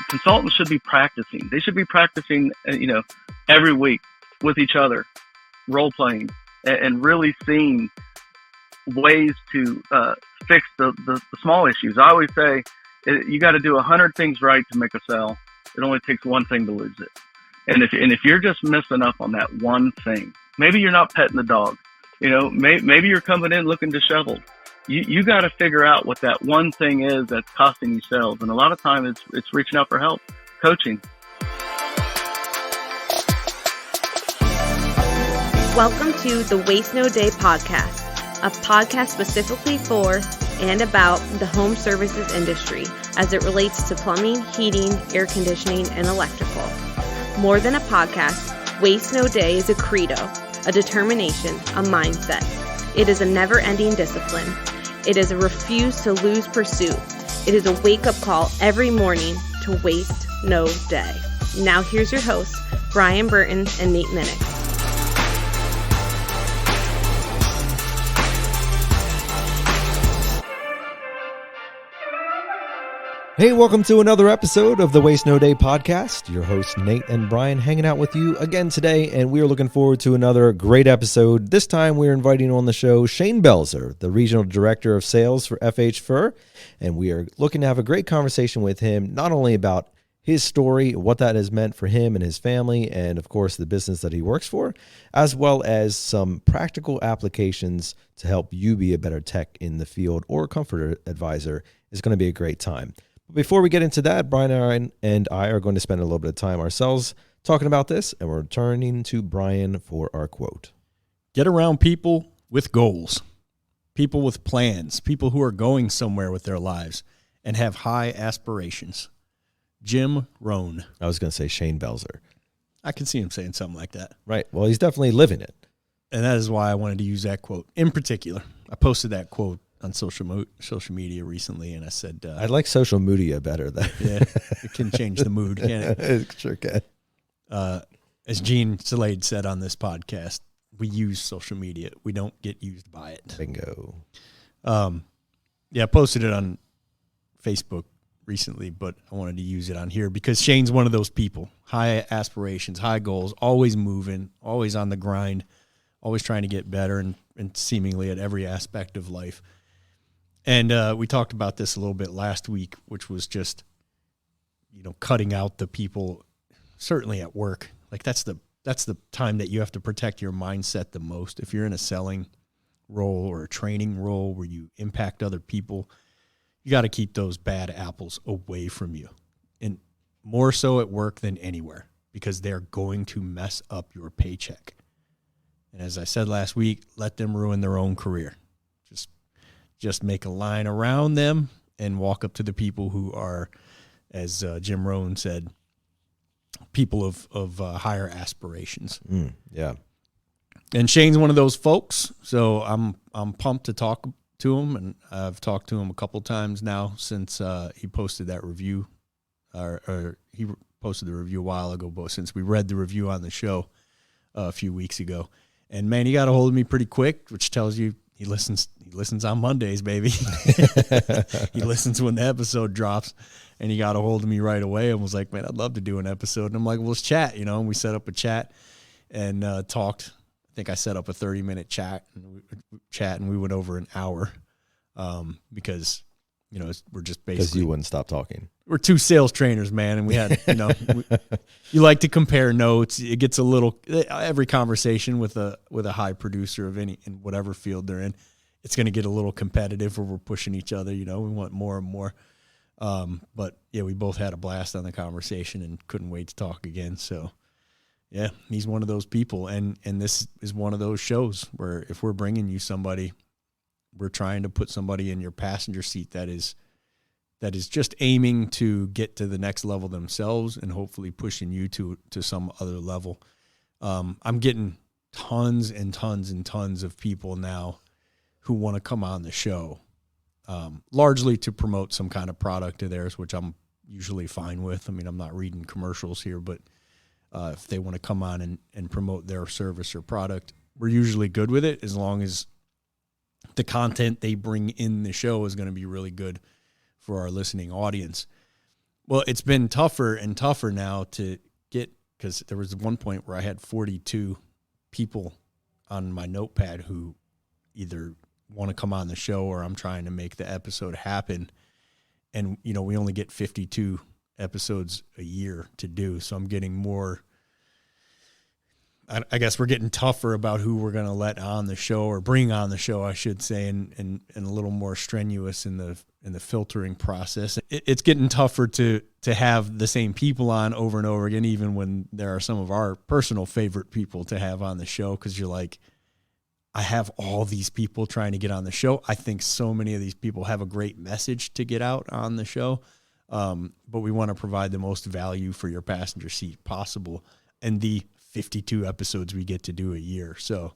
consultants should be practicing. They should be practicing, every week with each other, role playing, and really seeing ways to fix the small issues. I always say you got to do 100 things right to make a sale. It only takes one thing to lose it. And if you're just messing up on that one thing, maybe you're not petting the dog. Maybe you're coming in looking disheveled. You got to figure out what that one thing is that's costing you sales. And a lot of times it's reaching out for help, coaching. Welcome to the Waste No Day podcast, a podcast specifically for and about the home services industry as it relates to plumbing, heating, air conditioning, and electrical. More than a podcast, Waste No Day is a credo, a determination, a mindset. It is a never-ending discipline. It is a refuse to lose pursuit. It is a wake-up call every morning to waste no day. Now here's your hosts, Brian Burton and Nate Minnick. Hey, welcome to another episode of the Waste No Day podcast. Your hosts, Nate and Brian, hanging out with you again today, and we are looking forward to another great episode. This time, we're inviting on the show Shane Belzer, the Regional Director of Sales for FH Furr, and we are looking to have a great conversation with him, not only about his story, what that has meant for him and his family, and of course, the business that he works for, as well as some practical applications to help you be a better tech in the field or comfort advisor. It's going to be a great time. Before we get into that, Brian and I are going to spend a little bit of time ourselves talking about this, and we're turning to Brian for our quote. Get around people with goals, people with plans, people who are going somewhere with their lives and have high aspirations. Jim Rohn. I was going to say Shane Belzer. I can see him saying something like that. Right. Well, he's definitely living it. And that is why I wanted to use that quote in particular. I posted that quote on social media recently, and I said... I like social media better, though. Yeah, it can change the mood, can't it? It sure can. As Gene Salade said on this podcast, we use social media. We don't get used by it. Bingo. I posted it on Facebook recently, but I wanted to use it on here because Shane's one of those people. High aspirations, high goals, always moving, always on the grind, always trying to get better and seemingly at every aspect of life. And we talked about this a little bit last week, which was just, cutting out the people, certainly at work. Like that's the time that you have to protect your mindset the most. If you're in a selling role or a training role where you impact other people, you got to keep those bad apples away from you. And more so at work than anywhere, because they're going to mess up your paycheck. And as I said last week, let them ruin their own career. Just make a line around them and walk up to the people who are, as Jim Rohn said, people of higher aspirations. Yeah. And Shane's one of those folks, so I'm pumped to talk to him, and I've talked to him a couple times now since he posted that review, or he posted the review a while ago, but since we read the review on the show a few weeks ago. And man, he got a hold of me pretty quick, which tells you he listens on Mondays, baby. He listens when the episode drops, and he got a hold of me right away and was like, man, I'd love to do an episode. And I'm like, well, let's chat, and we set up a chat and talked. I think I set up a 30-minute chat, and we went over an hour because, we're just basically. Because you wouldn't stop talking. We're two sales trainers, man, and we had, you like to compare notes. It gets a little, every conversation with a high producer of in whatever field they're in, it's going to get a little competitive where we're pushing each other. We want more and more. But yeah, we both had a blast on the conversation and couldn't wait to talk again. So yeah, he's one of those people. And this is one of those shows where if we're bringing you somebody, we're trying to put somebody in your passenger seat that is just aiming to get to the next level themselves and hopefully pushing you to some other level. I'm getting tons and tons and tons of people now who want to come on the show, largely to promote some kind of product of theirs, which I'm usually fine with. I mean, I'm not reading commercials here, but if they want to come on and promote their service or product, we're usually good with it as long as the content they bring in the show is going to be really good for our listening audience. Well, it's been tougher and tougher now to get, because there was one point where I had 42 people on my notepad who either want to come on the show or I'm trying to make the episode happen. And, you know, we only get 52 episodes a year to do. So I'm getting more, I guess we're getting tougher about who we're going to let on the show or bring on the show, I should say, and a little more strenuous in the filtering process. It's getting tougher to have the same people on over and over again, even when there are some of our personal favorite people to have on the show. Cause you're like, I have all these people trying to get on the show. I think so many of these people have a great message to get out on the show. But we want to provide the most value for your passenger seat possible. And the 52 episodes we get to do a year. So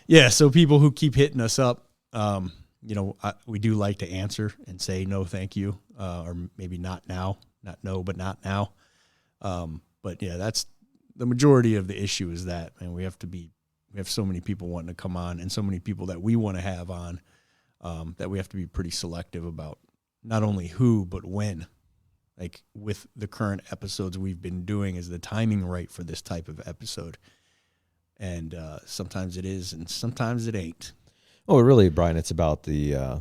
yeah. So people who keep hitting us up, you know, we do like to answer and say, no, thank you. Or maybe not now, not no, but not now. But yeah, that's the majority of the issue is that, and we have so many people wanting to come on and so many people that we want to have on, that we have to be pretty selective about not only who, but when. Like with the current episodes we've been doing, is the timing right for this type of episode? And sometimes it is, and sometimes it ain't. Oh, really, Brian, it's about the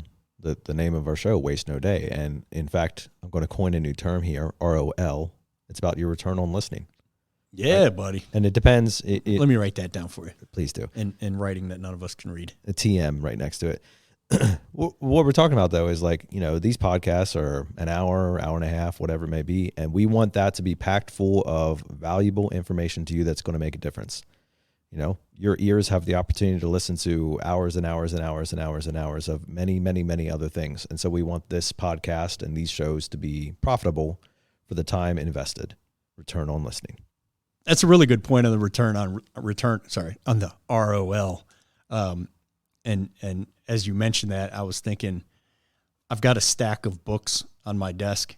name of our show, Waste No Day. And in fact, I'm going to coin a new term here, ROL. It's about your return on listening. Yeah, right? buddy. And it depends. Let me write that down for you. Please do. In writing that none of us can read. A TM right next to it. What we're talking about, though, is like, you know, these podcasts are an hour, hour and a half, whatever it may be. And we want that to be packed full of valuable information to you that's going to make a difference. You know, your ears have the opportunity to listen to hours and hours and hours and hours and hours of many, many, many other things. And so we want this podcast and these shows to be profitable for the time invested. Return on listening. That's a really good point on the on the ROL. And as you mentioned that, I was thinking, I've got a stack of books on my desk,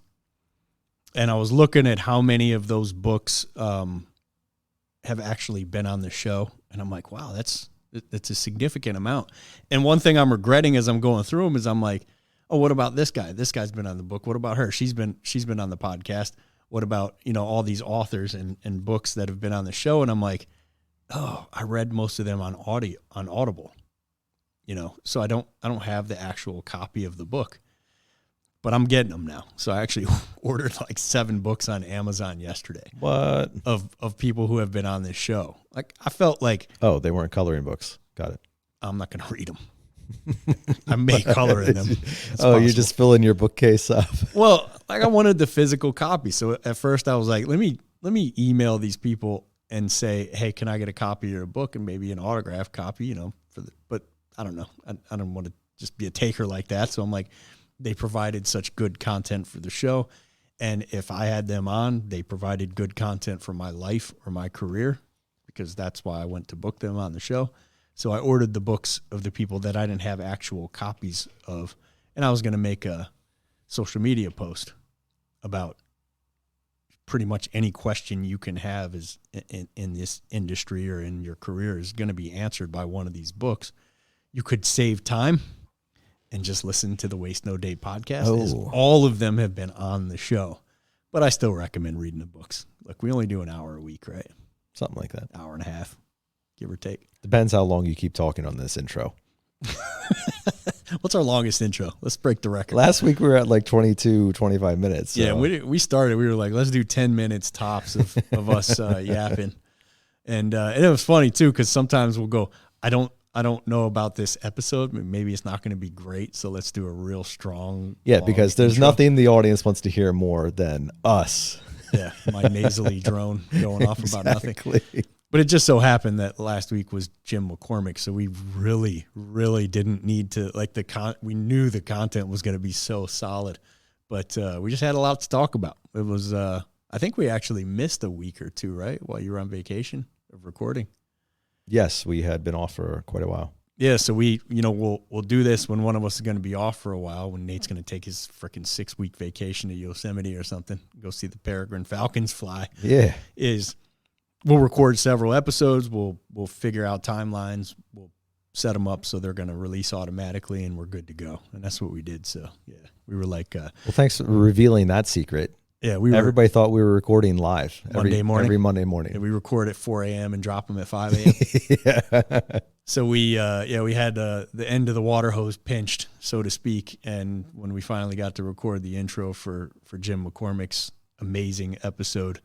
and I was looking at how many of those books have actually been on the show, and I'm like, wow, that's a significant amount. And one thing I'm regretting as I'm going through them is I'm like, oh, what about this guy? This guy's been on the book. What about her? She's been on the podcast. What about, you know, all these authors and books that have been on the show? And I'm like, oh, I read most of them on Audible. You know, so I don't have the actual copy of the book, but I'm getting them now. So I actually ordered like 7 books on Amazon yesterday. What? Of people who have been on this show. Like, I felt like, oh, they weren't coloring books. Got it. I'm not going to read them. I may color in them. Oh, you're just filling your bookcase up. Well, like I wanted the physical copy. So at first I was like, let me email these people and say, hey, can I get a copy of your book and maybe an autograph copy, you know, but I don't know. I don't want to just be a taker like that. So I'm like, they provided such good content for the show. And if I had them on, they provided good content for my life or my career, because that's why I went to book them on the show. So I ordered the books of the people that I didn't have actual copies of. And I was going to make a social media post about pretty much any question you can have is in this industry or in your career is going to be answered by one of these books. You could save time and just listen to the Waste No Day podcast. Oh. All of them have been on the show, but I still recommend reading the books. Look, we only do an hour a week, right? Something like that. Hour and a half, give or take. Depends how long you keep talking on this intro. What's our longest intro? Let's break the record. Last week we were at like 22, 25 minutes. So. Yeah, we started. We were like, let's do 10 minutes tops of us yapping. And it was funny, too, because sometimes we'll go, I don't know about this episode. Maybe it's not going to be great, so let's do a real strong. Yeah, because there's intro. nothing the audience wants to hear more than us. Yeah, my nasally drone going off about nothing. Exactly. But it just so happened that last week was Jim McCormick, so we really, really didn't need to, like, we knew the content was going to be so solid, but we just had a lot to talk about. It was, I think we actually missed a week or two, right, while you were on vacation of recording. Yes, we had been off for quite a while. Yeah, so we'll do this when one of us is going to be off for a while, when Nate's going to take his freaking 6-week vacation to Yosemite or something, go see the peregrine falcons fly. Yeah. We'll record several episodes. We'll figure out timelines. We'll set them up so they're going to release automatically, and we're good to go. And that's what we did. So, yeah, we were like... well, thanks for revealing that secret. Yeah, everybody thought we were recording live Monday morning. Every Monday morning. Yeah, we record at 4 a.m. and drop them at 5 a.m. Yeah. So we had the end of the water hose pinched, so to speak. And when we finally got to record the intro for Jim McCormick's amazing episode,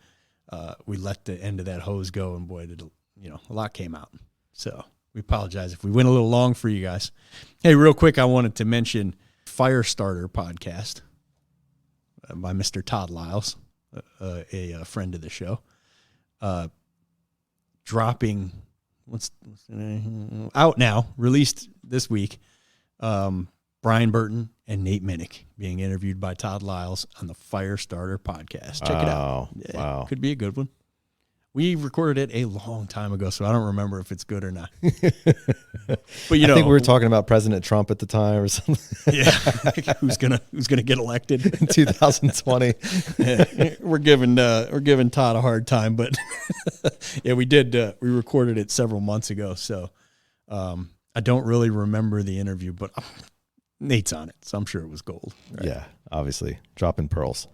we let the end of that hose go, and boy, a lot came out. So we apologize if we went a little long for you guys. Hey, real quick, I wanted to mention Firestarter podcast by Mr. Todd Lyles, a friend of the show, dropping what's out now, released this week. Brian Burton and Nate Minnick being interviewed by Todd Lyles on the Firestarter podcast. Check it out. Yeah, wow. Could be a good one. We recorded it a long time ago, so I don't remember if it's good or not. But I think we were talking about President Trump at the time or something. Yeah, who's gonna get elected in 2020? Yeah, we're giving Todd a hard time, but yeah, we did. We recorded it several months ago, so I don't really remember the interview, but Nate's on it, so I'm sure it was gold. Right? Yeah, obviously dropping pearls.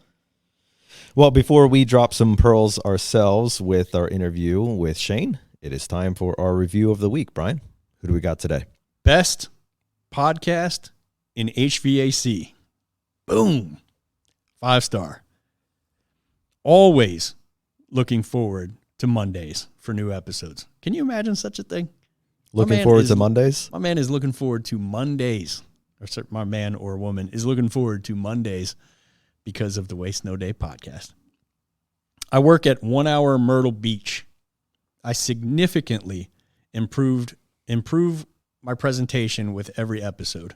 Well, before we drop some pearls ourselves with our interview with Shane, it is time for our review of the week. Brian, who do we got today? Best podcast in HVAC. Boom. 5-star. Always looking forward to Mondays for new episodes. Can you imagine such a thing? Looking forward to Mondays? My man is looking forward to Mondays. Or my man or woman is looking forward to Mondays because of the Waste No Day podcast. I work at 1 Hour Myrtle Beach. I significantly improve my presentation with every episode.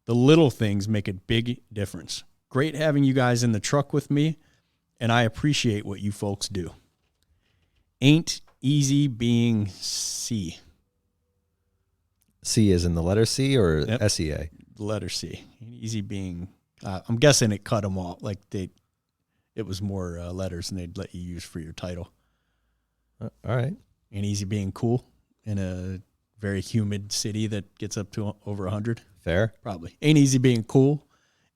The little things make a big difference. Great having you guys in the truck with me, and I appreciate what you folks do. Ain't easy being C. C is in the letter C or Yep. S-E-A? The letter C. Ain't easy being... I'm guessing it cut them off. Like it was more letters than they'd let you use for your title. All right. Ain't easy being cool in a very humid city that gets up to over 100. Fair. Probably. Ain't easy being cool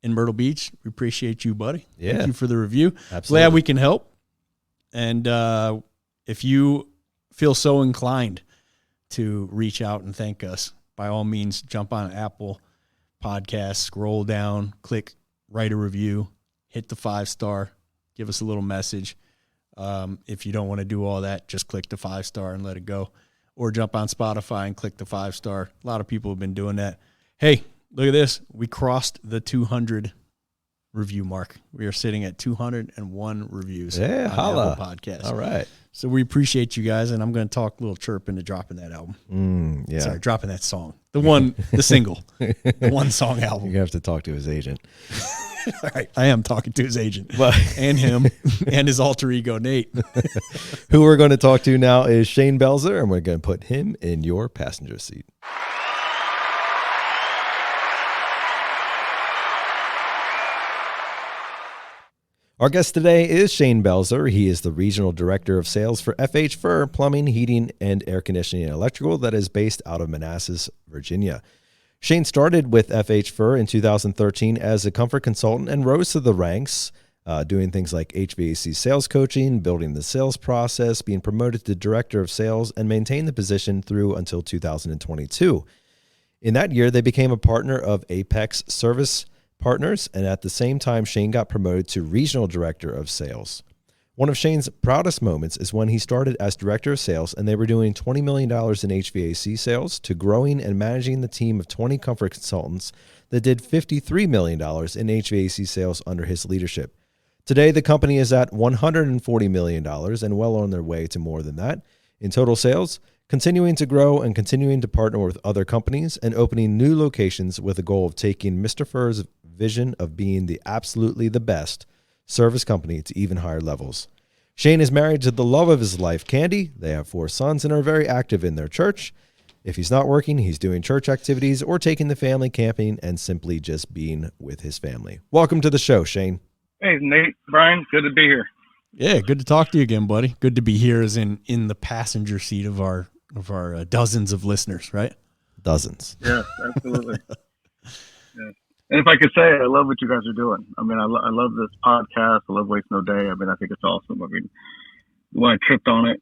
in Myrtle Beach. We appreciate you, buddy. Yeah. Thank you for the review. Absolutely. Glad we can help. And if you feel so inclined to reach out and thank us, by all means, jump on Apple Podcast, scroll down, click, write a review, hit the 5-star, give us a little message. If you don't want to do all that, just click the 5-star and let it go. Or jump on Spotify and click the 5-star. A lot of people have been doing that. Hey, look at this. We crossed the 200 review mark. We are sitting at 201 reviews on holla. Apple Podcast. All right. So we appreciate you guys, and I'm going to talk a little chirp into dropping that album. Yeah. Sorry, dropping that song. The single. The one song album. You have to talk to his agent. All right. I am talking to his agent But and him and his alter ego, Nate. who we're going to talk to now is Shane Belzer, and we're going to put him in your passenger seat. Our guest today is Shane Belzer. He is the Regional Director of Sales for FH Furr Plumbing, Heating, and Air Conditioning and Electrical that is based out of Manassas, Virginia. Shane started with FH Furr in 2013 as a comfort consultant and rose to the ranks, doing things like HVAC sales coaching, building the sales process, being promoted to Director of Sales, and maintained the position through until 2022. In that year, they became a partner of Apex Service Partners, and at the same time, Shane got promoted to Regional Director of Sales. One of Shane's proudest moments is when he started as Director of Sales and they were doing $20 million in HVAC sales to growing and managing the team of 20 comfort consultants that did $53 million in HVAC sales under his leadership. Today, the company is at $140 million and well on their way to more than that in total sales, continuing to grow and continuing to partner with other companies and opening new locations with a goal of taking Mr. Furr's vision of being the absolutely the best service company to even higher levels. Shane is married to the love of his life, Candy. They have 4 sons and are very active in their church. If he's not working, he's doing church activities or taking the family camping and simply just being with his family. Welcome to the show, Shane. Hey, Nate, Brian, good to be here. Yeah, good to talk to you again, buddy. Good to be here as in the passenger seat of our dozens of listeners, right? Dozens. Yes, absolutely. Yeah. And if I could say, I love what you guys are doing. I mean, I love this podcast. I love Waste No Day. I mean, I think it's awesome. I mean, when I tripped on it,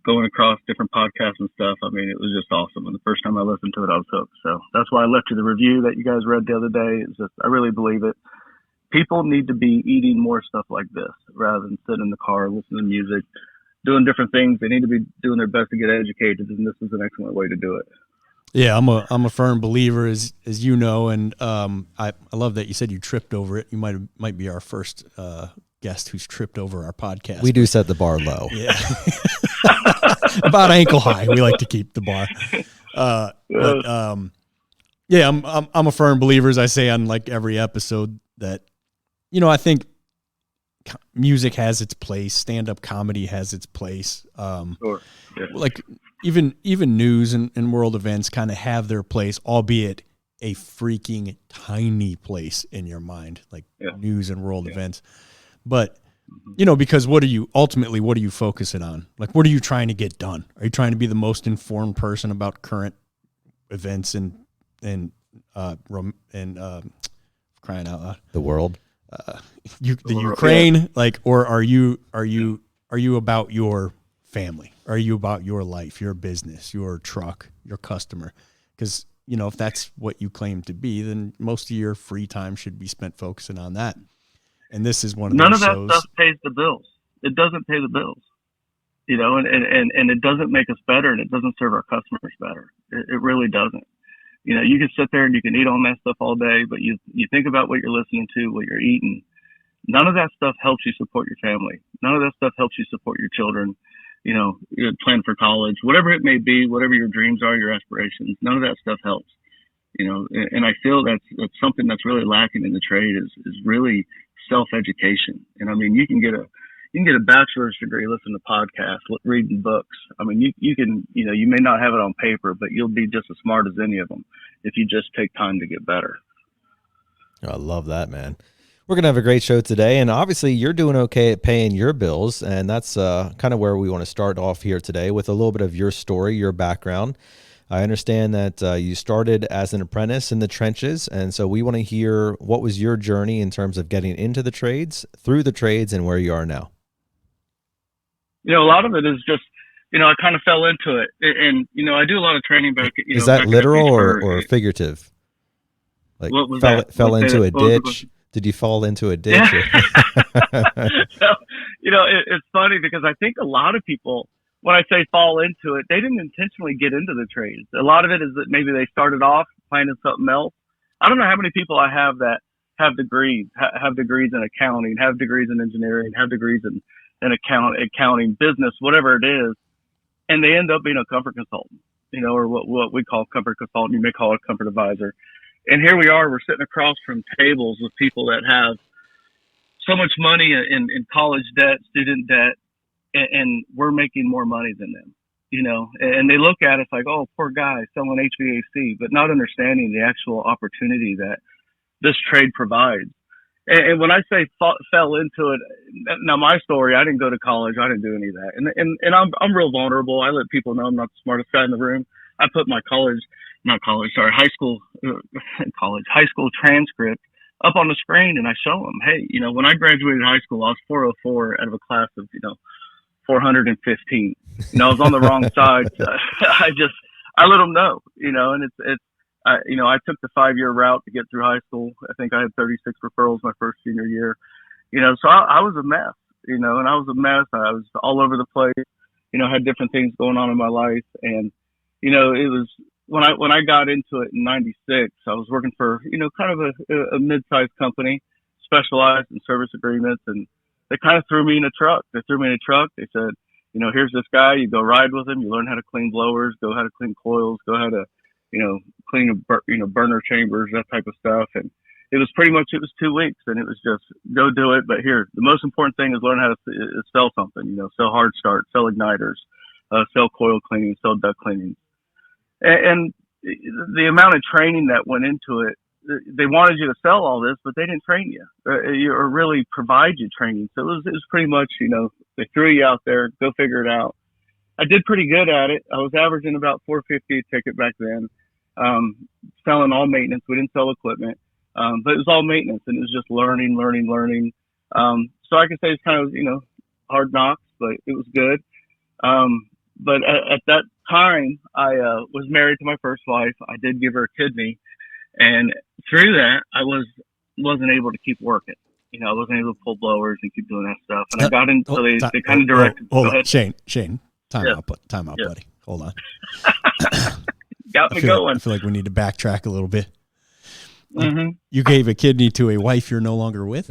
going across different podcasts and stuff, I mean, it was just awesome. And the first time I listened to it, I was hooked. So that's why I left you the review that you guys read the other day. It's just, I really believe it. People need to be eating more stuff like this rather than sitting in the car, listening to music, doing different things. They need to be doing their best to get educated, and this is an excellent way to do it. Yeah, I'm a firm believer, as you know, and I love that you said you tripped over it. You might be our first guest who's tripped over our podcast. We do set the bar low. Yeah, about ankle high. We like to keep the bar. Yeah, I'm a firm believer, as I say on like every episode, that I think music has its place. Stand-up comedy has its place. Sure. Yeah. Like even news and world events kind of have their place, albeit a freaking tiny place in your mind, like news and world events. But because what are you focusing on? Like, what are you trying to get done? Are you trying to be the most informed person about current events and crying out loud, the world, Ukraine, like, or are you about your family? Are you about your life, your business, your truck, your customer? Because if that's what you claim to be, then most of your free time should be spent focusing on that. And this is one of none those of that shows. stuff pays the bills. It doesn't pay the bills, and it doesn't make us better, and it doesn't serve our customers better. It really doesn't. You can sit there and you can eat all that stuff all day, but you think about what you're listening to, what you're eating. None of that stuff helps you support your family. None of that stuff helps you support your children. You plan for college, whatever it may be, whatever your dreams are, your aspirations. None of that stuff helps. And I feel that's something that's really lacking in the trade is really self-education. And I mean, you can get a bachelor's degree listening to podcasts, reading books. I mean, you can, you may not have it on paper, but you'll be just as smart as any of them if you just take time to get better. I love that, man. We're going to have a great show today, and obviously you're doing okay at paying your bills, and that's kind of where we want to start off here today with a little bit of your story, your background. I understand that you started as an apprentice in the trenches, and so we want to hear what was your journey in terms of getting into the trades, through the trades, and where you are now. A lot of it is just, I kind of fell into it, and I do a lot of training back. Is that literal or figurative? Like what was fell that? into a ditch? Did you fall into a ditch? So, it's funny because I think a lot of people, when I say fall into it, they didn't intentionally get into the trades. A lot of it is that maybe they started off planning something else. I don't know how many people I have that have degrees in accounting, have degrees in engineering, have degrees in accounting, business, whatever it is, and they end up being a comfort consultant, or what we call comfort consultant. You may call it a comfort advisor. And here we are, we're sitting across from tables with people that have so much money in college debt, student debt, and we're making more money than them, and they look at us like, oh, poor guy selling HVAC, but not understanding the actual opportunity that this trade provides. And when I say fell into it, now my story, I didn't go to college. I didn't do any of that. And I'm real vulnerable. I let people know I'm not the smartest guy in the room. I put my high school transcript up on the screen, and I show them, hey, when I graduated high school, I was 404 out of a class of, 415. I was on the wrong side. I let them know, and I took the 5-year route to get through high school. I think I had 36 referrals my first senior year, so I was a mess, and I was a mess. I was all over the place, had different things going on in my life. And, it was when I got into it in 96, I was working for, kind of a mid-sized company, specialized in service agreements. And they kind of threw me in a truck. They said, here's this guy, you go ride with him, you learn how to clean blowers, go how to clean coils, go how to, clean, burner chambers, that type of stuff. And it was 2 weeks, and it was just go do it. But here, the most important thing is learn how to sell something, sell hard start, sell igniters, sell coil cleaning, sell duct cleaning. And the amount of training that went into it, they wanted you to sell all this, but they didn't train you or really provide you training. So it was pretty much, they threw you out there, go figure it out. I did pretty good at it. I was averaging about $450 a ticket back then, selling all maintenance. We didn't sell equipment. But it was all maintenance, and it was just learning. So I can say it's kind of, hard knocks, but it was good. But at that time, I was married to my first wife. I did give her a kidney, and through that, I wasn't able to keep working. I wasn't able to pull blowers and keep doing that stuff. And I got into they kind of directed. Hold on, Shane, time out, Yeah. buddy. Hold on. Got me going. I feel like we need to backtrack a little bit. Mm-hmm. You gave a kidney to a wife you're no longer with?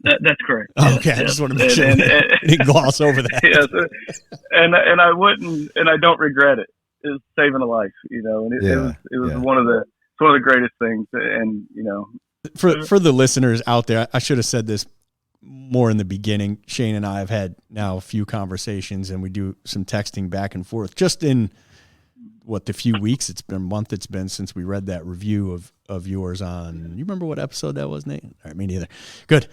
That's correct. Oh, okay, I just want to make sure we didn't gloss over that. Yes, and I wouldn't, and I don't regret it. It was saving a life, and it was one of the greatest things, and For the listeners out there, I should have said this more in the beginning. Shane and I have had now a few conversations, and we do some texting back and forth just in the few weeks it's been, a month it's been since we read that review of yours on, you remember what episode that was, Nate? All right, me neither. Good.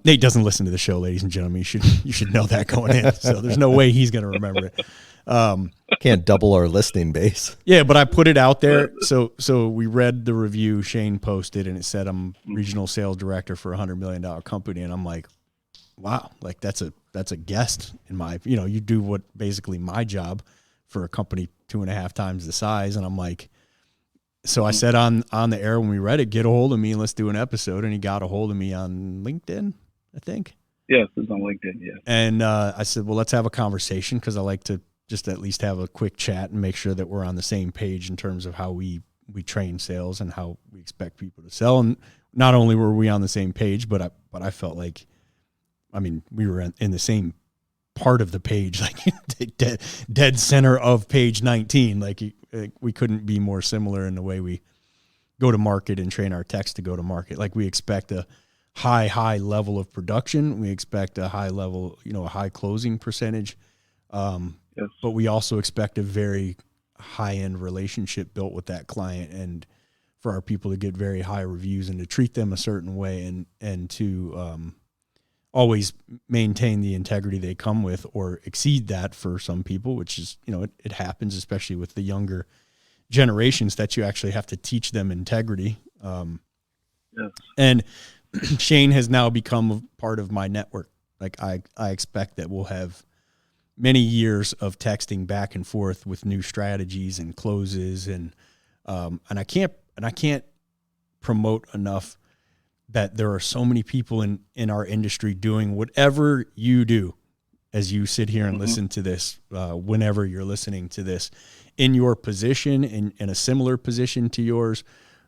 Nate doesn't listen to the show, ladies and gentlemen. You should know that going in. So there's no way he's going to remember it. Can't double our listening base. Yeah, but I put it out there. So we read the review Shane posted, and it said I'm regional sales director for $100 million company, and I'm like, wow, like that's a guest in my, you do what basically my job for a company 2.5 times the size, and I'm like, so I said on the air when we read it, get a hold of me and let's do an episode, and he got a hold of me on LinkedIn, I think. Yes, it's on LinkedIn. Yes. And I said, well, let's have a conversation because I like to just at least have a quick chat and make sure that we're on the same page in terms of how we train sales and how we expect people to sell. And not only were we on the same page, but I felt like, we were in the same part of the page, like dead center of page 19. Like we couldn't be more similar in the way we go to market and train our techs to go to market. Like we expect a high level of production. We expect a high level, a high closing percentage. Yes. But we also expect a very high-end relationship built with that client, and for our people to get very high reviews and to treat them a certain way and to always maintain the integrity they come with or exceed that for some people, which is, it happens, especially with the younger generations, that you actually have to teach them integrity. Yes. And Shane has now become a part of my network. Like I expect that we'll have many years of texting back and forth with new strategies and closes, and I can't promote enough that there are so many people in our industry doing whatever you do as you sit here and listen to this, whenever you're listening to this, in your position, in a similar position to yours,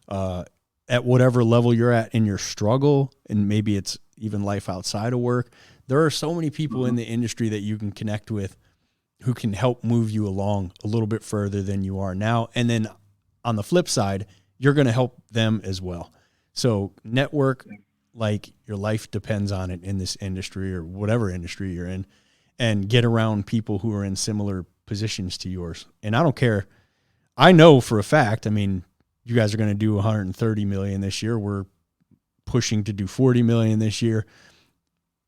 at whatever level you're at in your struggle, and maybe it's even life outside of work. There are so many people in the industry that you can connect with who can help move you along a little bit further than you are now. And then on the flip side, you're going to help them as well. So network like your life depends on it in this industry or whatever industry you're in, and get around people who are in similar positions to yours. And I don't care. I know for a fact, you guys are going to do 130 million this year. We're pushing to do 40 million this year.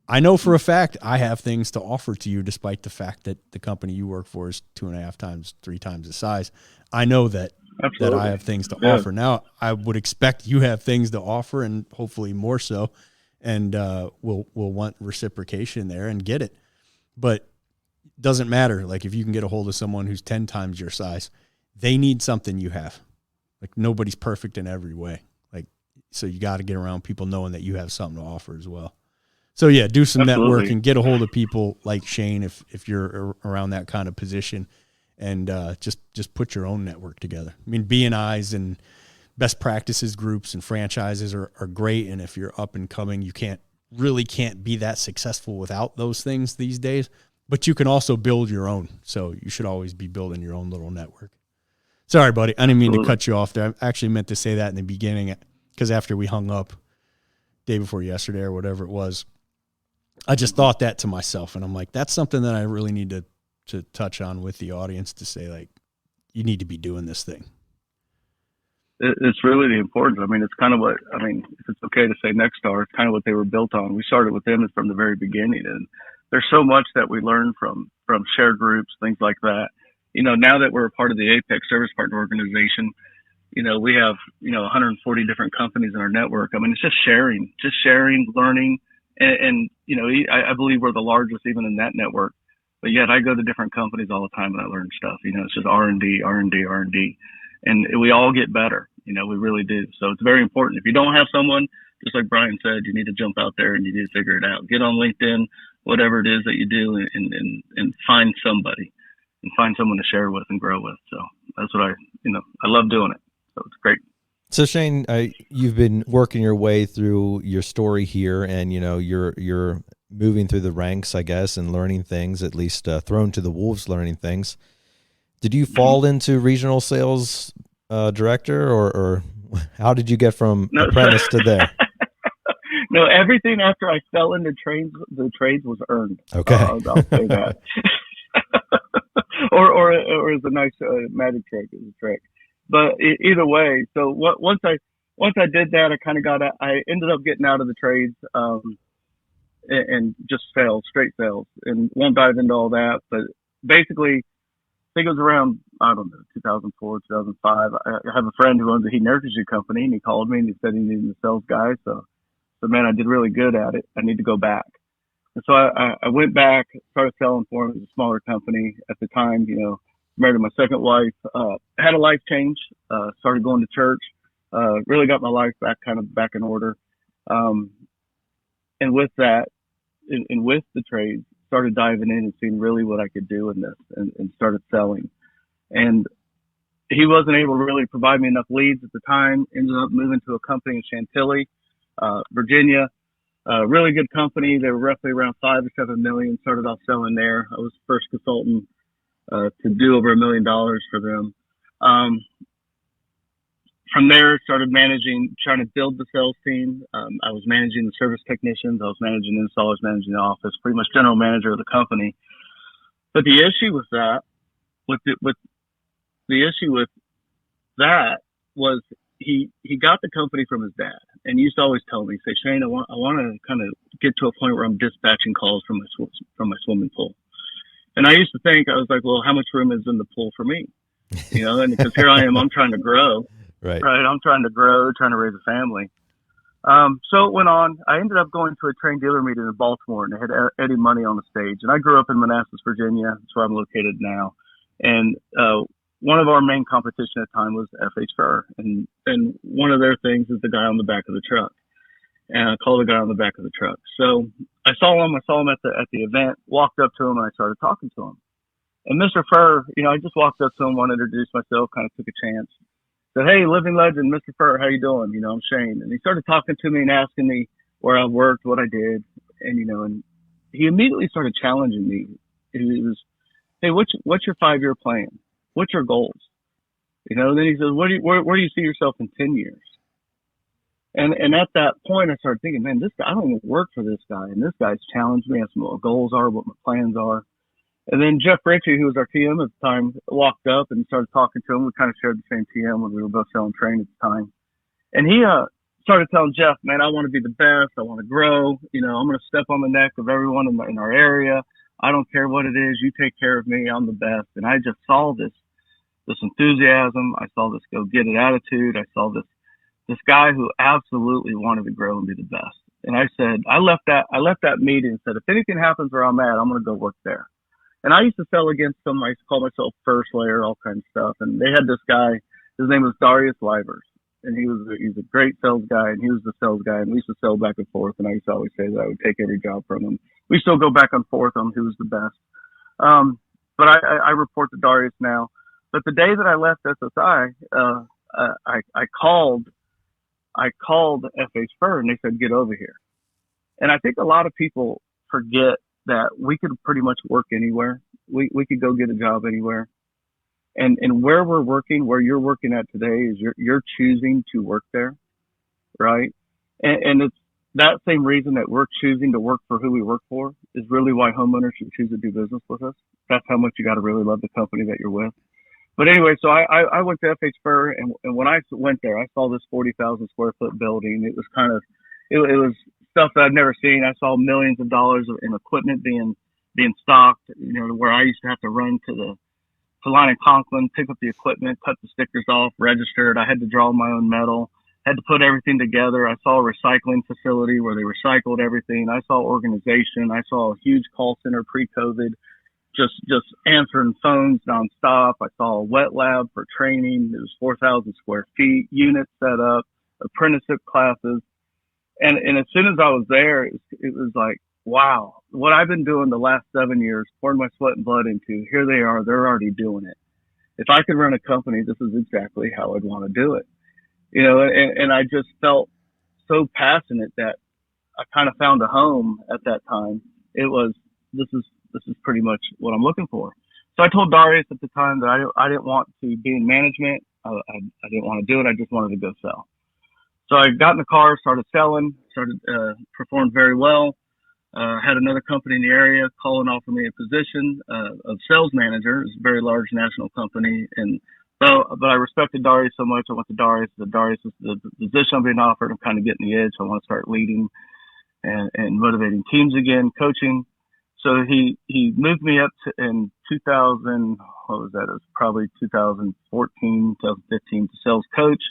I know for a fact I have things to offer to you, despite the fact that the company you work for is 2.5 times, 3 times the size. I know that I have things to offer. Now, I would expect you have things to offer, and hopefully more so, and we'll want reciprocation there and get it. But it doesn't matter. Like if you can get a hold of someone who's 10 times your size, they need something you have. Like nobody's perfect in every way. Like, so you got to get around people knowing that you have something to offer as well. So yeah, do some networking, get a hold of people like Shane if you're around that kind of position, and just put your own network together. B&Is and best practices groups and franchises are great, and if you're up and coming, you can't be that successful without those things these days. But you can also build your own, so you should always be building your own little network. Sorry, buddy, I didn't mean to cut you off there. I actually meant to say that in the beginning, because after we hung up day before yesterday or whatever it was, I just thought that to myself, and I'm like, that's something that I really need to touch on with the audience, to say, like, you need to be doing this thing. It's really important. It's kind of what, if it's okay to say Nexstar, it's kind of what they were built on. We started with them from the very beginning, and there's so much that we learn from shared groups, things like that. Now that we're a part of the APEX Service Partner Organization, We have, 140 different companies in our network. I mean, it's just sharing, learning. And I believe we're the largest even in that network, but yet I go to different companies all the time and I learn stuff. It's just R&D, and we all get better. We really do. So it's very important. If you don't have someone, just like Brian said, you need to jump out there and you need to figure it out. Get on LinkedIn, whatever it is that you do, and find somebody and find someone to share with and grow with. So that's what I love doing it. So it's great. So Shane, you've been working your way through your story here, and you're moving through the ranks, I guess, and learning things. At least thrown to the wolves, learning things. Did you fall into regional sales director, or how did you get from apprentice to there? No, everything after I fell into the trades was earned. Okay, I'll say that. or is a nice magic trick. Is a trick. But either way, so once I did that, I ended up getting out of the trades, and just straight sales, and won't dive into all that. But basically, I think it was around, 2004, 2005. I have a friend who owns a heat and air conditioning company, and he called me and he said he needed a sales guy. So man, I did really good at it. I need to go back. And so I went back, started selling for him. It was a smaller company at the time, married my second wife, had a life change, started going to church, really got my life back in order. And with that, and with the trades, started diving in and seeing really what I could do in this, and started selling. And he wasn't able to really provide me enough leads at the time. Ended up moving to a company in Chantilly, Virginia. Really good company. They were roughly around 5 to 7 million. Started off selling there. I was the first consultant to do over $1 million for them. From there, started trying to build the sales team. I was managing the service technicians. I was managing installers, managing the office, pretty much general manager of the company. But the issue with that, was he got the company from his dad, and he used to always tell me, say, Shane, I want to kind of get to a point where I'm dispatching calls from my swimming pool. And I used to think, I was like, well, how much room is in the pool for me? And because here I am, I'm trying to grow. Right. I'm trying to grow, trying to raise a family. So it went on. I ended up going to a train dealer meeting in Baltimore, and they had Eddie Money on the stage. And I grew up in Manassa, Virginia. That's where I'm located now. And one of our main competition at the time was Furr. And one of their things is the guy on the back of the truck. And I called the guy on the back of the truck. So I saw him at the event, walked up to him, and I started talking to him. And Mr. Furr, I just walked up to him, wanted to introduce myself, kind of took a chance. Said, hey, living legend, Mr. Furr, how you doing? I'm Shane. And he started talking to me and asking me where I worked, what I did. And, and he immediately started challenging me. He was, hey, what's your 5-year plan? What's your goals? Then he says, where do you see yourself in 10 years? And at that point, I started thinking, man, this guy, I don't even work for this guy. And this guy's challenged me, asked me what my goals are, what my plans are. And then Jeff Ritchie, who was our TM at the time, walked up and started talking to him. We kind of shared the same TM when we were both selling train at the time. And he started telling Jeff, man, I want to be the best. I want to grow. I'm going to step on the neck of everyone in our area. I don't care what it is. You take care of me. I'm the best. And I just saw this enthusiasm. I saw this go-get-it attitude. I saw this guy who absolutely wanted to grow and be the best. And I said, I left that meeting and said, if anything happens where I'm at, I'm going to go work there. And I used to sell against some, I used to call myself First Layer, all kinds of stuff. And they had this guy, his name was Darius Livers. And he's a great sales guy, and he was the sales guy. And we used to sell back and forth. And I used to always say that I would take every job from him. We still go back and forth on who was the best. But I report to Darius now. But the day that I left SSI, I called FH Furr, and they said, get over here. And I think a lot of people forget that we could pretty much work anywhere. We could go get a job anywhere. And where we're working, where you're working at today, is you're choosing to work there, right? And it's that same reason that we're choosing to work for who we work for is really why homeowners should choose to do business with us. That's how much you got to really love the company that you're with. But anyway, so I went to FH Furr, and when I went there, I saw this 40,000 square foot building. It was it was stuff that I've never seen. I saw millions of dollars in equipment being stocked, where I used to have to run to to line in Conklin, pick up the equipment, cut the stickers off, register it. I had to draw my own metal, had to put everything together. I saw a recycling facility where they recycled everything. I saw organization. I saw a huge call center pre-COVID, just answering phones nonstop. I saw a wet lab for training. It was 4,000 square feet, units set up, apprenticeship classes. And as soon as I was there, it was like, wow, what I've been doing the last 7 years, pouring my sweat and blood into, here they are, they're already doing it. If I could run a company, this is exactly how I'd want to do it. You know, and I just felt so passionate that I kind of found a home at that time. It was, this is pretty much what I'm looking for. So I told Darius at the time that I didn't want to be in management. I didn't want to do it. I just wanted to go sell. So I got in the car, started selling, performed very well. Had another company in the area call and offer me a position of sales manager. It's a very large national company. But I respected Darius so much. I went to Darius. Darius is the position I'm being offered. I'm kind of getting the itch. I want to start leading and motivating teams again, coaching. So he moved me up in 2000. What was that? It was probably 2014, 2015 to sales coach.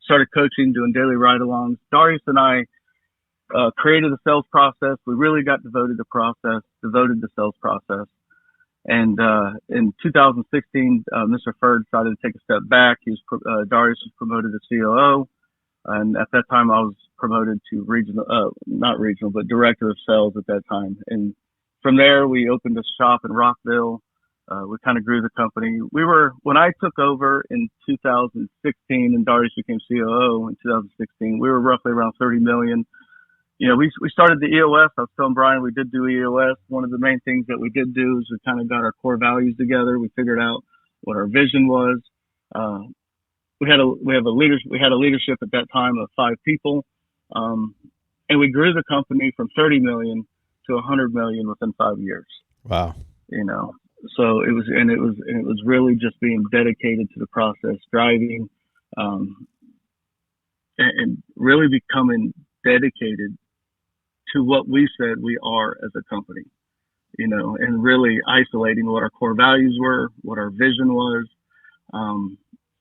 Started coaching, doing daily ride-alongs. Darius and I created a sales process. We really got devoted to the sales process. And in 2016, Mr. Furr decided to take a step back. Darius was promoted to COO. And at that time, I was promoted to not regional, but director of sales at that time. And from there, we opened a shop in Rockville. We kind of grew the company. When I took over in 2016 and Darius became COO in 2016, we were roughly around 30 million. You know, we started the EOS. I was telling Brian we did do EOS. One of the main things that we did do is we kind of got our core values together. We figured out what our vision was. We had a leadership at that time of 5 people. And we grew the company from 30 million to 100 million within 5 years. Wow. You know, so it was really just being dedicated to the process, driving, and really becoming dedicated to what we said we are as a company, you know, and really isolating what our core values were, what our vision was,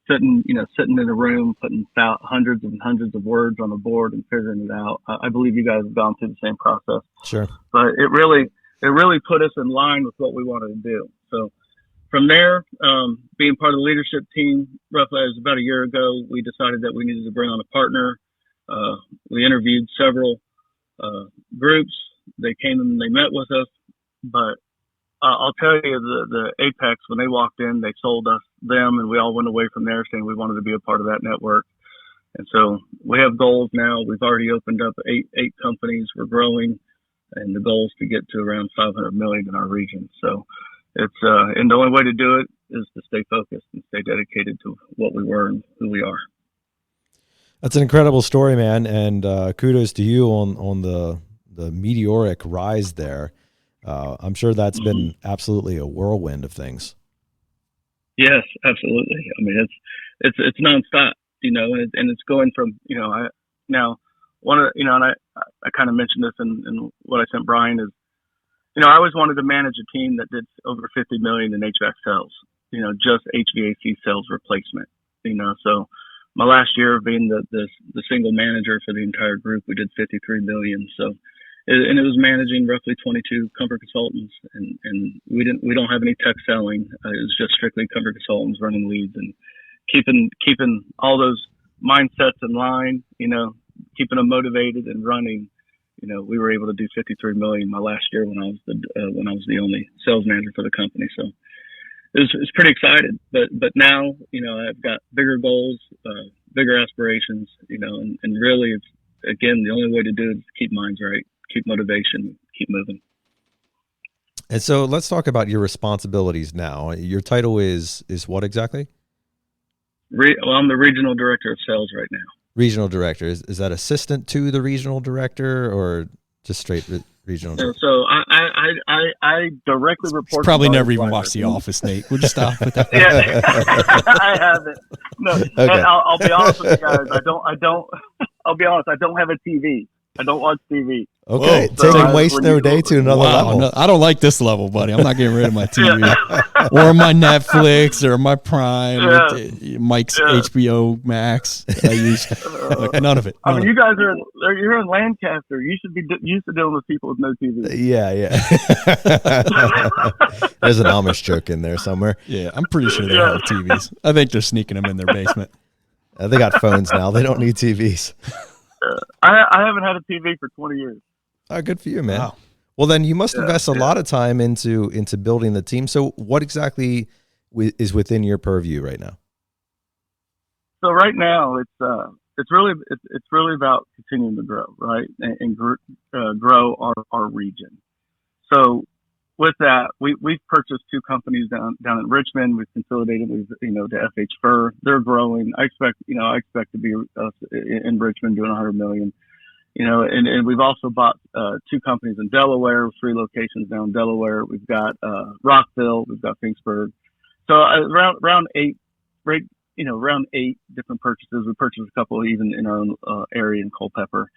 sitting in a room, putting hundreds and hundreds of words on a board and figuring it out. I believe you guys have gone through the same process. Sure. But it really put us in line with what we wanted to do. So from there, being part of the leadership team, roughly it was about a year ago, we decided that we needed to bring on a partner. We interviewed several groups. They came and they met with us, but I'll tell you, the Apex, when they walked in, they sold them, and we all went away from there saying we wanted to be a part of that network. And so we have goals now. We've already opened up eight companies. We're growing, and the goal is to get to around 500 million in our region. So it's and the only way to do it is to stay focused and stay dedicated to what we were and who we are. That's an incredible story, man, and kudos to you on the meteoric rise there. I'm sure that's been absolutely a whirlwind of things. Yes, absolutely. I mean, it's nonstop, you know, and it's going from, you know, and I kind of mentioned this in what I sent Brian is, you know, I always wanted to manage a team that did over 50 million in HVAC sales, you know, just HVAC sales replacement, you know, so my last year of being the single manager for the entire group, we did 53 million. So, and it was managing roughly 22 comfort consultants, and we don't have any tech selling. It was just strictly comfort consultants running leads and keeping all those mindsets in line, you know, keeping them motivated and running. You know, we were able to do 53 million my last year when I was the only sales manager for the company. So it's pretty excited, but now, you know, I've got bigger goals, bigger aspirations, you know, and really it's, again, the only way to do it is keep minds right, keep motivation, keep moving. And so let's talk about your responsibilities now. Your title is what exactly? Well, I'm the regional director of sales right now. Regional director. Is that assistant to the regional director or just straight regional director? So I directly report. Probably never even watched The Office, Nate. We'll just stop with that. Yeah, I haven't. No, okay. I'll be honest with you guys. I don't. I'll be honest. I don't have a TV. I don't watch TV. Okay, Whoa. taking Waste No Day to another level. No, I don't like this level, buddy. I'm not getting rid of my TV or my Netflix or my Prime, Mike's HBO Max. I use none of it. I mean, you guys you're in Lancaster. You should be used to dealing with people with no TV. Yeah. There's an Amish joke in there somewhere. Yeah, I'm pretty sure they have TVs. I think they're sneaking them in their basement. They got phones now. They don't need TVs. I haven't had a TV for 20 years. Oh, good for you, man. Wow. Well, then you must invest a lot of time into building the team. So what exactly is within your purview right now? So right now it's really about continuing to grow, right, and grow our region. So with that, we've purchased 2 companies down in Richmond. We've consolidated to FH Furr. They're growing. I expect to be in Richmond doing $100 million. And we've also bought 2 companies in Delaware, 3 locations down in Delaware. We've got Rockville, we've got Finksburg. So around 8, right? Around 8 different purchases. We purchased a couple even in our own area in Culpeper.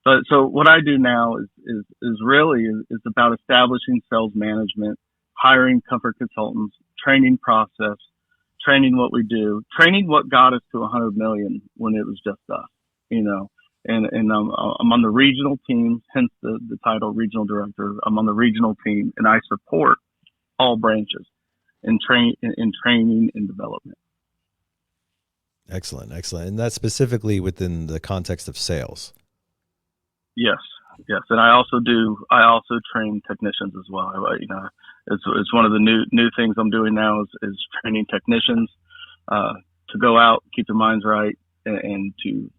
But so what I do now is really about establishing sales management, hiring comfort consultants, training process, training what we do, training what got us to 100 million when it was just us, And I'm on the regional team, hence the title regional director. I'm on the regional team, and I support all branches in training and development. Excellent. And that's specifically within the context of sales. Yes, and I also train technicians as well. It's one of the new things I'm doing now is training technicians to go out, keep their minds right, and to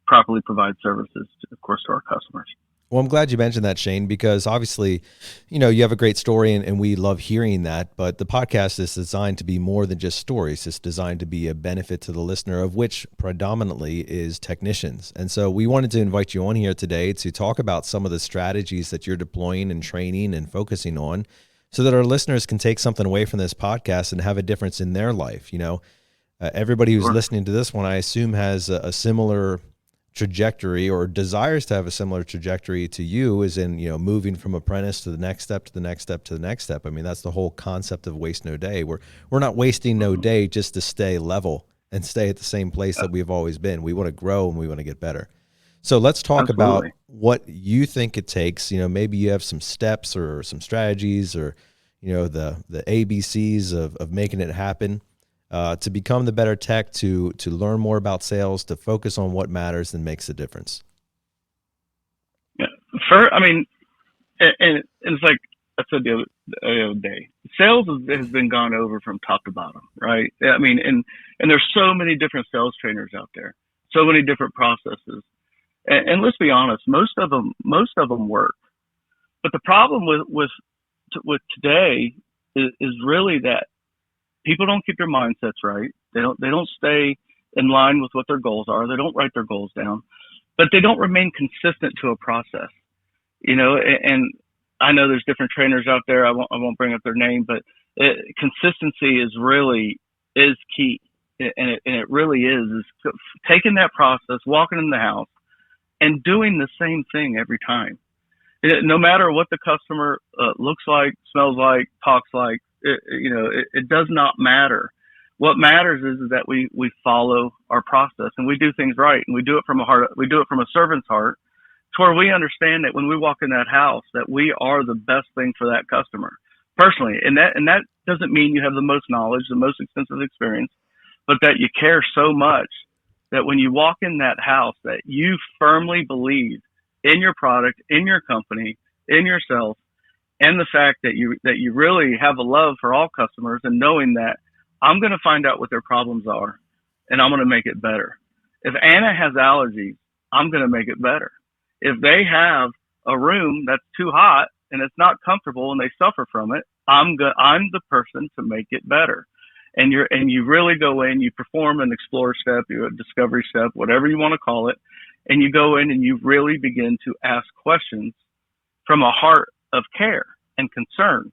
properly provide services, of course, to our customers. Well, I'm glad you mentioned that, Shane, because obviously, you have a great story and we love hearing that, but the podcast is designed to be more than just stories. It's designed to be a benefit to the listener, of which predominantly is technicians. And so we wanted to invite you on here today to talk about some of the strategies that you're deploying and training and focusing on so that our listeners can take something away from this podcast and have a difference in their life. Everybody who's listening to this one, I assume, has a similar trajectory or desires to have a similar trajectory to you, is in moving from apprentice to the next step to the next step to the next step. I mean, that's the whole concept of Waste No Day. We're not wasting no day just to stay level and stay at the same place that we've always been. We want to grow and we want to get better. So let's talk about what you think it takes. Maybe you have some steps or some strategies or the ABCs of making it happen. To become the better tech, to learn more about sales, to focus on what matters and makes a difference. Yeah, and it's like I said the other day, sales has been gone over from top to bottom, right? I mean, and there's so many different sales trainers out there, so many different processes, and let's be honest, most of them work, but the problem with today is really that people don't keep their mindsets right. They don't stay in line with what their goals are. They don't write their goals down, but they don't remain consistent to a process. And I know there's different trainers out there. I won't bring up their name, but consistency is key, and it really is taking that process, walking in the house, and doing the same thing every time. No matter what the customer looks like, smells like, talks like. It does not matter. What matters is that we follow our process and we do things right, and we do it from a servant's heart, to where we understand that when we walk in that house, that we are the best thing for that customer personally. And that doesn't mean you have the most knowledge, the most extensive experience, but that you care so much that when you walk in that house, that you firmly believe in your product, in your company, in yourself, and the fact that you really have a love for all customers, and knowing that I'm going to find out what their problems are and I'm going to make it better. If Anna has allergies, I'm going to make it better. If they have a room that's too hot and it's not comfortable and they suffer from it, I'm the person to make it better. And you really go in, you perform an explore step, a discovery step, whatever you want to call it, and you go in and you really begin to ask questions from a heart of care and concern,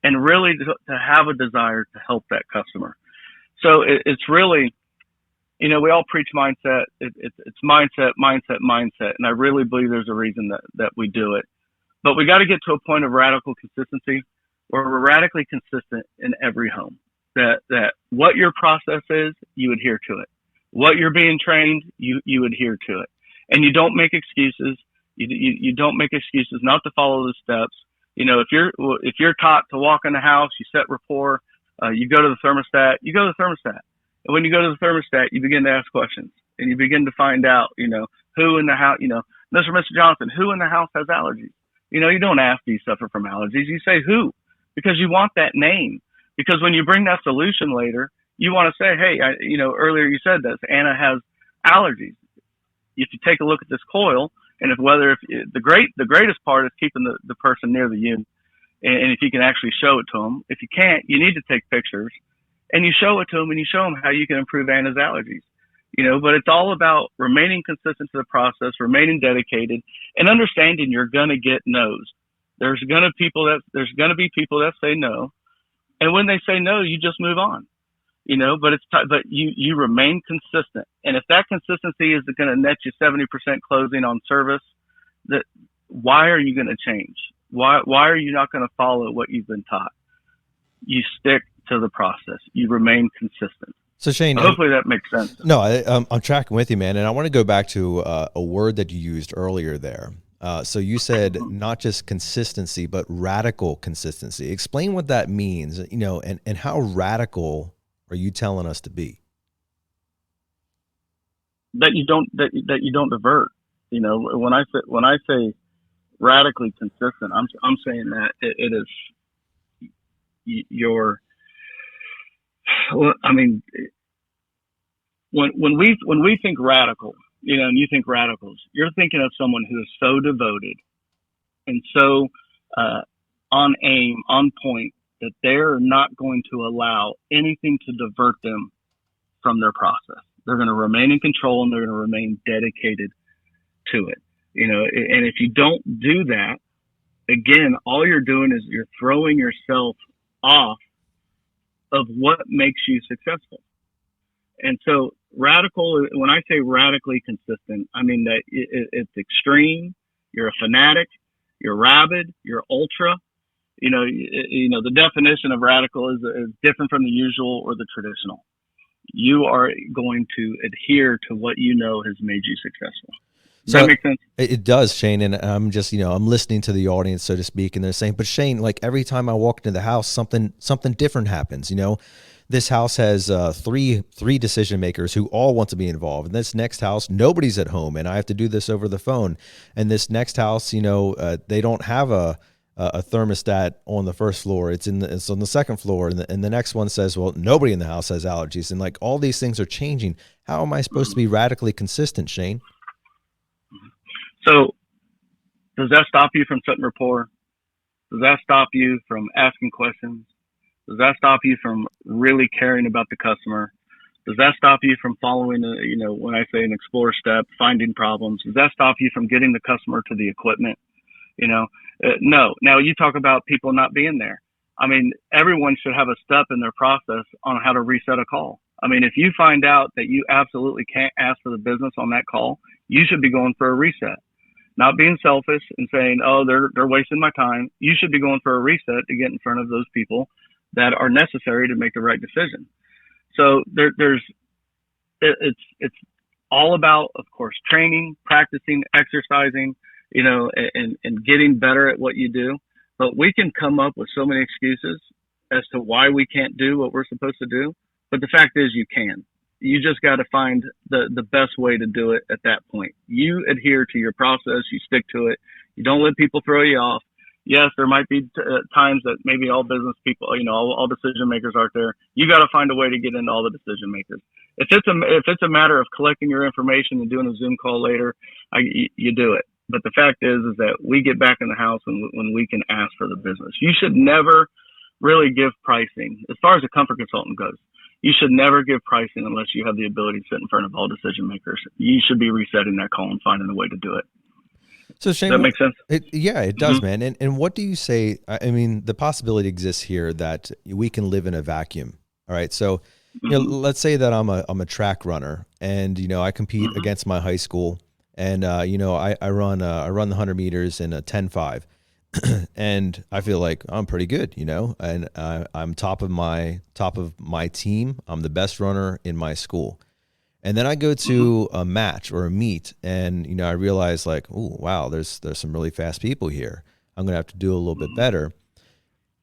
and really to have a desire to help that customer. So it's really we all preach mindset. It's mindset, mindset, mindset. And I really believe there's a reason that we do it. But we got to get to a point of radical consistency where we're radically consistent in every home. That what your process is, you adhere to it. What you're being trained, you adhere to it. And you don't make excuses. You don't make excuses not to follow the steps. If you're taught to walk in the house, you set rapport, you go to the thermostat, you go to the thermostat. And when you go to the thermostat, you begin to ask questions and you begin to find out, who in the house, Mr. and Mr. Johnson, who in the house has allergies? You don't ask, do you suffer from allergies? You say who, because you want that name. Because when you bring that solution later, you want to say, hey, earlier you said this, Anna has allergies. If you take a look at this coil, and the greatest part is keeping the person near the unit, and if you can actually show it to them. If you can't, you need to take pictures, and you show it to them, and you show them how you can improve Anna's allergies. But it's all about remaining consistent to the process, remaining dedicated, and understanding you're gonna get no's. There's gonna be people that say no, and when they say no, you just move on. But you remain consistent. And if that consistency is going to net you 70% closing on service, why are you going to change? Why are you not going to follow what you've been taught? You stick to the process. You remain consistent. So Shane, hopefully that makes sense. No, I'm tracking with you, man. And I want to go back to a word that you used earlier there. So you said not just consistency, but radical consistency. Explain what that means, and how radical are you telling us to be? That you don't divert. When I say radically consistent, I'm saying that it is your. Well, I mean, when we think radical, and you think radicals, you're thinking of someone who is so devoted and so on aim, on point, that they're not going to allow anything to divert them from their process. They're going to remain in control and they're going to remain dedicated to it. And if you don't do that, again, all you're doing is you're throwing yourself off of what makes you successful. And so radical, when I say radically consistent, I mean that it's extreme, you're a fanatic, you're rabid, you're ultra. The definition of radical is different from the usual or the traditional. You are going to adhere to what has made you successful. Does that make sense? It does, Shane. And I'm just, I'm listening to the audience, so to speak, and they're saying, but Shane, like every time I walk into the house, something different happens. This house has three decision makers who all want to be involved. And this next house, nobody's at home, and I have to do this over the phone. And this next house, they don't have a thermostat on the first floor. It's on the second floor. And the next one says, well, nobody in the house has allergies. And like all these things are changing. How am I supposed to be radically consistent, Shane? So does that stop you from setting rapport? Does that stop you from asking questions? Does that stop you from really caring about the customer? Does that stop you from following, when I say an explore step, finding problems? Does that stop you from getting the customer to the equipment? No. Now you talk about people not being there. I mean, everyone should have a step in their process on how to reset a call. I mean, if you find out that you absolutely can't ask for the business on that call, you should be going for a reset. Not being selfish and saying, oh, they're wasting my time. You should be going for a reset to get in front of those people that are necessary to make the right decision. So it's all about, of course, training, practicing, exercising, and getting better at what you do. But we can come up with so many excuses as to why we can't do what we're supposed to do. But the fact is you can. You just got to find the best way to do it at that point. You adhere to your process. You stick to it. You don't let people throw you off. Yes, there might be times that maybe all business people, all decision makers aren't there. You got to find a way to get into all the decision makers. If it's a matter of collecting your information and doing a Zoom call later, you do it. But the fact is that we get back in the house when we can ask for the business. You should never really give pricing. As far as a comfort consultant goes, you should never give pricing unless you have the ability to sit in front of all decision makers. You should be resetting that call and finding a way to do it. So Shane, does that make sense? It does, man. And what do you say? I mean, the possibility exists here that we can live in a vacuum. All right. So, let's say that I'm a track runner and I compete against my high school, and I run the 100 meters in a 10.5, and I feel like I'm pretty good, and I'm top of my team. I'm the best runner in my school. And then I go to a match or a meet, and I realize like, oh wow, there's some really fast people here. I'm gonna have to do a little bit better.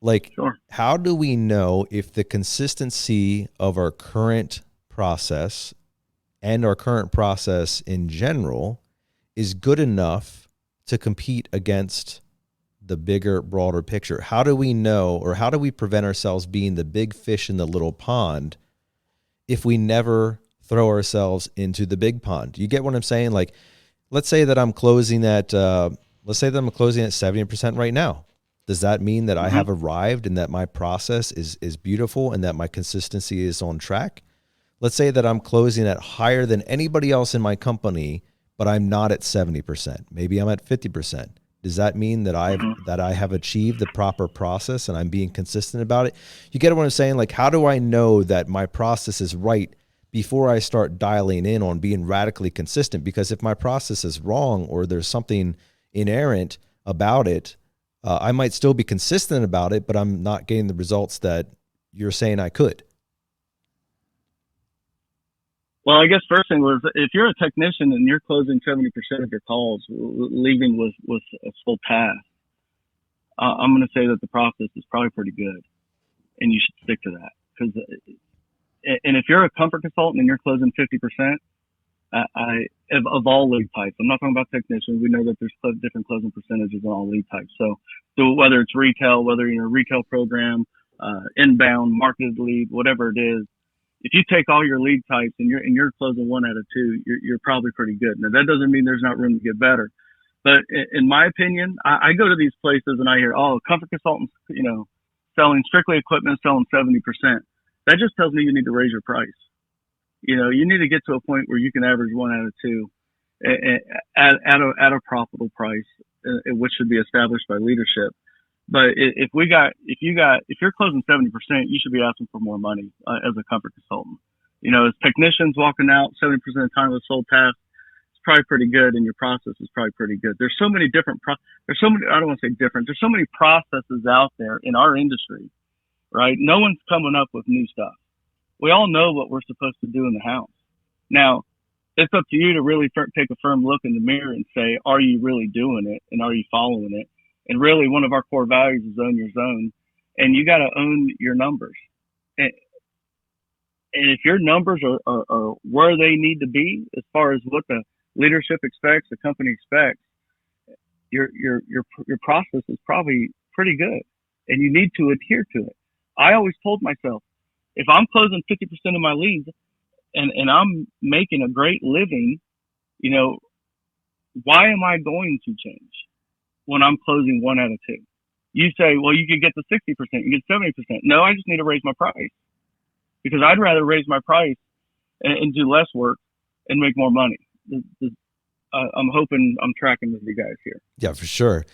Like, Sure. How do we know if the consistency of our current process and our current process in general is good enough to compete against the bigger, broader picture? How do we know, or how do we prevent ourselves being the big fish in the little pond if we never throw ourselves into the big pond? You get what I'm saying? Like, let's say that I'm closing at 70% right now. Does that mean that I have arrived and that my process is beautiful and that my consistency is on track? Let's say that I'm closing at higher than anybody else in my company, but I'm not at 70%. Maybe I'm at 50%. Does that mean that I have achieved the proper process and I'm being consistent about it? You get what I'm saying? Like, how do I know that my process is right before I start dialing in on being radically consistent? Because if my process is wrong or there's something inerrant about it, I might still be consistent about it, but I'm not getting the results that you're saying I could. Well, I guess first thing was, if you're a technician and you're closing 70% of your calls, leaving with a full task, I'm going to say that the process is probably pretty good, and you should stick to that. And if you're a comfort consultant and you're closing 50%, of all lead types, I'm not talking about technicians. We know that there's different closing percentages on all lead types. So whether it's retail, whether you're in a retail program, inbound, marketed lead, whatever it is, if you take all your lead types and you're closing 1 out of 2, you're probably pretty good. Now, that doesn't mean there's not room to get better. But in my opinion, I go to these places and I hear, comfort consultants, selling strictly equipment, selling 70%. That just tells me you need to raise your price. You need to get to a point where you can average 1 out of 2 at a profitable price, which should be established by leadership. But if you're closing 70%, you should be asking for more money as a comfort consultant. As technicians walking out 70% of the time with sold tasks, it's probably pretty good, and your process is probably pretty good. There's so many different there's so many processes out there in our industry, right? No one's coming up with new stuff. We all know what we're supposed to do in the house. Now, it's up to you to really take a firm look in the mirror and say, are you really doing it, and are you following it? And really, one of our core values is own your zone, and you got to own your numbers. And if your numbers are where they need to be, as far as what the leadership expects, the company expects, your process is probably pretty good, and you need to adhere to it. I always told myself, if I'm closing 50% of my leads and I'm making a great living, why am I going to change when I'm closing 1 out of 2? You say, well, you could get to 60%, you get 70%. No, I just need to raise my price, because I'd rather raise my price and do less work and make more money. I'm hoping I'm tracking with you guys here. Yeah, for sure.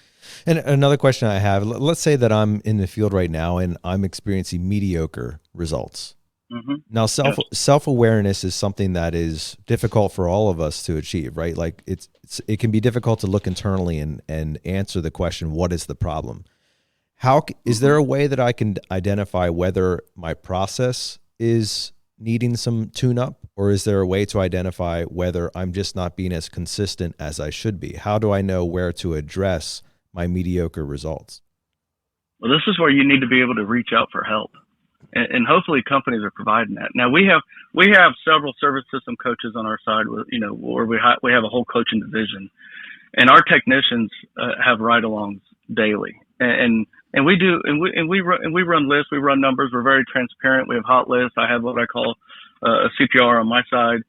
And another question I have, let's say that I'm in the field right now and I'm experiencing mediocre results. Mm-hmm. Now, self-awareness is something that is difficult for all of us to achieve, right? Like it can be difficult to look internally and answer the question, what is the problem? Is there a way that I can identify whether my process is needing some tune-up, or is there a way to identify whether I'm just not being as consistent as I should be? How do I know where to address my mediocre results? Well, this is where you need to be able to reach out for help, and hopefully companies are providing that. Now, we have several service system coaches on our side, where we have a whole coaching division, and our technicians have ride-alongs daily, and we do, and we run lists, we run numbers, we're very transparent. We have hot lists. I have what I call a CPR on my side.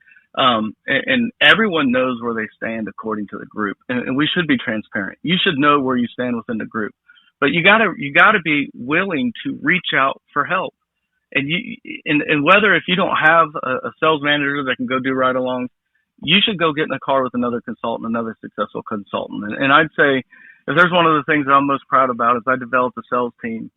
And everyone knows where they stand according to the group, and we should be transparent. You should know where you stand within the group, but you gotta be willing to reach out for help. And whether, if you don't have a sales manager that can go do ride-alongs, you should go get in a car with another consultant, another successful consultant. And I'd say, if there's one of the things that I'm most proud about, is I developed a sales team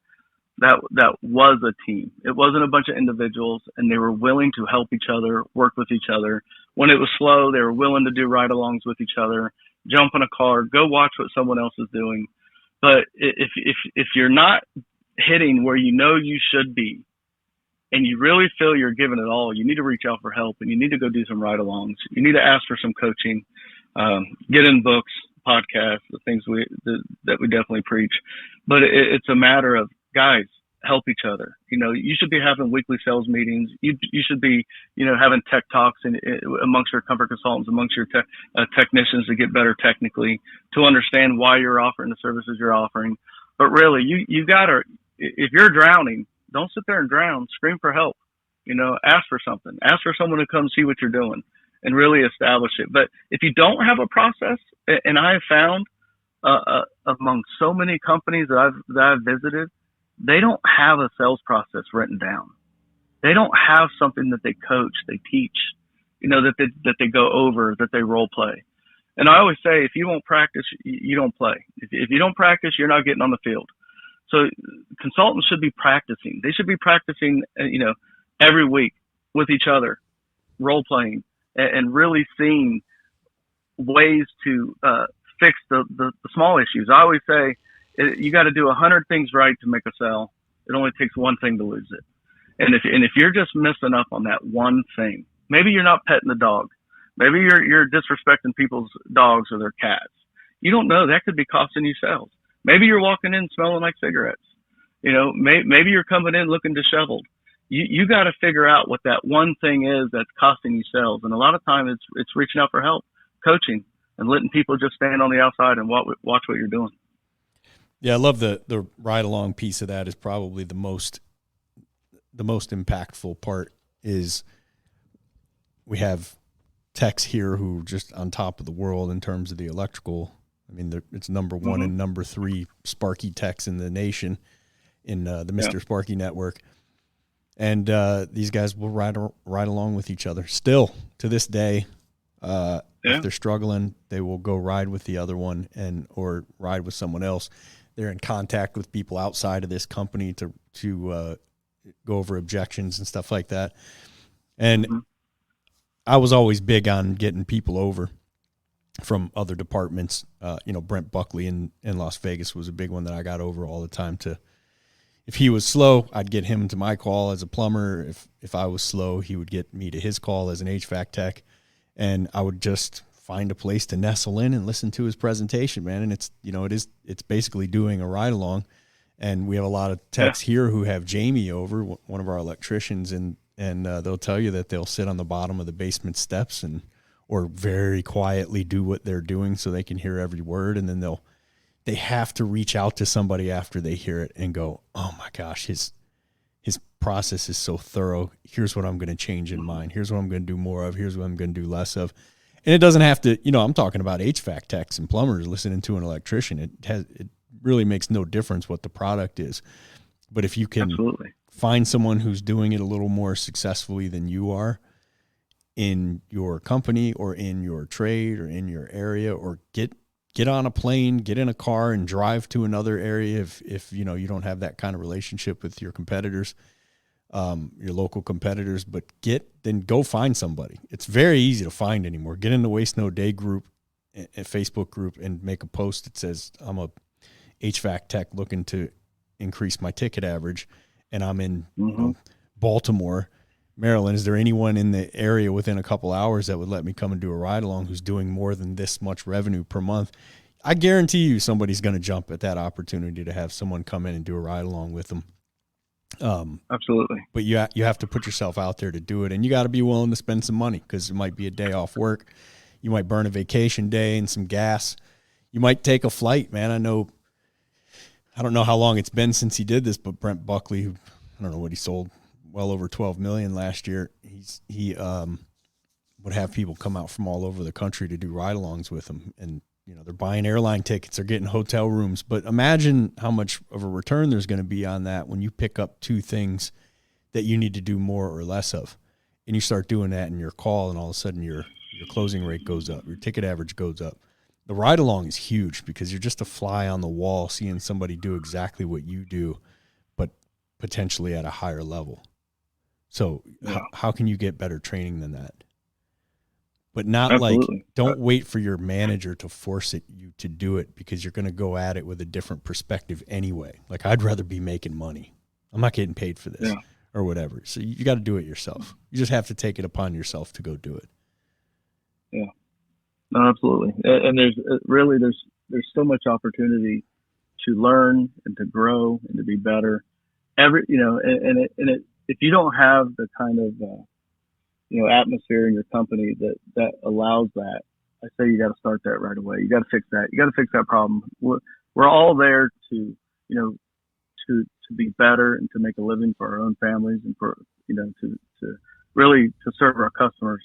that was a team. It wasn't a bunch of individuals, and they were willing to help each other, work with each other. when it was slow, they were willing to do ride-alongs with each other, jump in a car, go watch what someone else is doing. But if you're not hitting where you know you should be, and you really feel you're giving it all, you need to reach out for help, and you need to go do some ride-alongs. You need to ask for some coaching, get in books, podcasts, the things that we definitely preach. But it's a matter of, guys, help each other. You should be having weekly sales meetings. You should be, having tech talks amongst your comfort consultants, amongst your technicians to get better technically, to understand why you're offering the services you're offering. But really, you gotta, if you're drowning, don't sit there and drown. Scream for help. Ask for something. Ask for someone to come see what you're doing and really establish it. But if you don't have a process, and I have found among so many companies that I've visited, they don't have a sales process written down. They don't have something that they coach, they teach, that they go over, that they role play. And I always say, if you won't practice, you don't play. If you don't practice, you're not getting on the field. So consultants should be practicing. They should be practicing, every week with each other, role playing, and really seeing ways to fix the small issues. I always say, you got to do 100 things right to make a sale. It only takes one thing to lose it. And if you're just messing up on that one thing, maybe you're not petting the dog. Maybe you're disrespecting people's dogs or their cats. You don't know. That could be costing you sales. Maybe you're walking in smelling like cigarettes. Maybe you're coming in looking disheveled. You got to figure out what that one thing is that's costing you sales. And a lot of times it's reaching out for help, coaching, and letting people just stand on the outside and watch what you're doing. Yeah, I love the ride along piece of that. Is probably the most impactful part. Is we have techs here who are just on top of the world in terms of the electrical. I mean, it's number one and number 3 Sparky techs in the nation in the Mr. Sparky network. And these guys will ride along with each other still to this day. If they're struggling, they will go ride with the other one or ride with someone else. They're in contact with people outside of this company to go over objections and stuff like that. And I was always big on getting people over from other departments. Brent Buckley in Las Vegas was a big one that I got over all the time. If he was slow, I'd get him to my call as a plumber. If I was slow, he would get me to his call as an HVAC tech. And I would just find a place to nestle in and listen to his presentation, man. And it's basically doing a ride along. And we have a lot of techs here who have Jamie over, one of our electricians, and they'll tell you that they'll sit on the bottom of the basement steps or very quietly do what they're doing so they can hear every word. And then they have to reach out to somebody after they hear it and go, oh my gosh, his process is so thorough. Here's what I'm going to change in mine. Here's what I'm going to do more of. Here's what I'm going to do less of. And it doesn't have to, I'm talking about HVAC techs and plumbers listening to an electrician. It really makes no difference what the product is. But if you can find someone who's doing it a little more successfully than you are in your company or in your trade or in your area, or get on a plane, get in a car and drive to another area if you don't have that kind of relationship with your competitors, your local competitors, but then go find somebody. It's very easy to find anymore. Get in the Waste No Day group, a Facebook group, and make a post that says, I'm a HVAC tech looking to increase my ticket average, and I'm in Baltimore, Maryland. Is there anyone in the area within a couple hours that would let me come and do a ride along who's doing more than this much revenue per month? I guarantee you somebody's going to jump at that opportunity to have someone come in and do a ride along with them. Absolutely. But you have to put yourself out there to do it, and you got to be willing to spend some money, because it might be a day off work. You might burn a vacation day and some gas. You might take a flight, man. I don't know how long it's been since he did this, but Brent Buckley, who I don't know what he sold, well over 12 million last year. He would have people come out from all over the country to do ride-alongs with him, and they're buying airline tickets, they're getting hotel rooms. But imagine how much of a return there's going to be on that when you pick up 2 things that you need to do more or less of, and you start doing that in your call, and all of a sudden your closing rate goes up, your ticket average goes up. The ride-along is huge because you're just a fly on the wall seeing somebody do exactly what you do, but potentially at a higher level. So how can you get better training than that? but not Absolutely. like, don't wait for your manager to force you to do it, because you're going to go at it with a different perspective anyway. Like, I'd rather be making money. I'm not getting paid for this or whatever. So you got to do it yourself. You just have to take it upon yourself to go do it. Yeah, no, absolutely. And there's so much opportunity to learn and to grow and to be better. If you don't have the kind of atmosphere in your company that allows that, I say you got to start that right away. You got to fix that. You got to fix that problem. We're all there to be better and to make a living for our own families and for to really to serve our customers.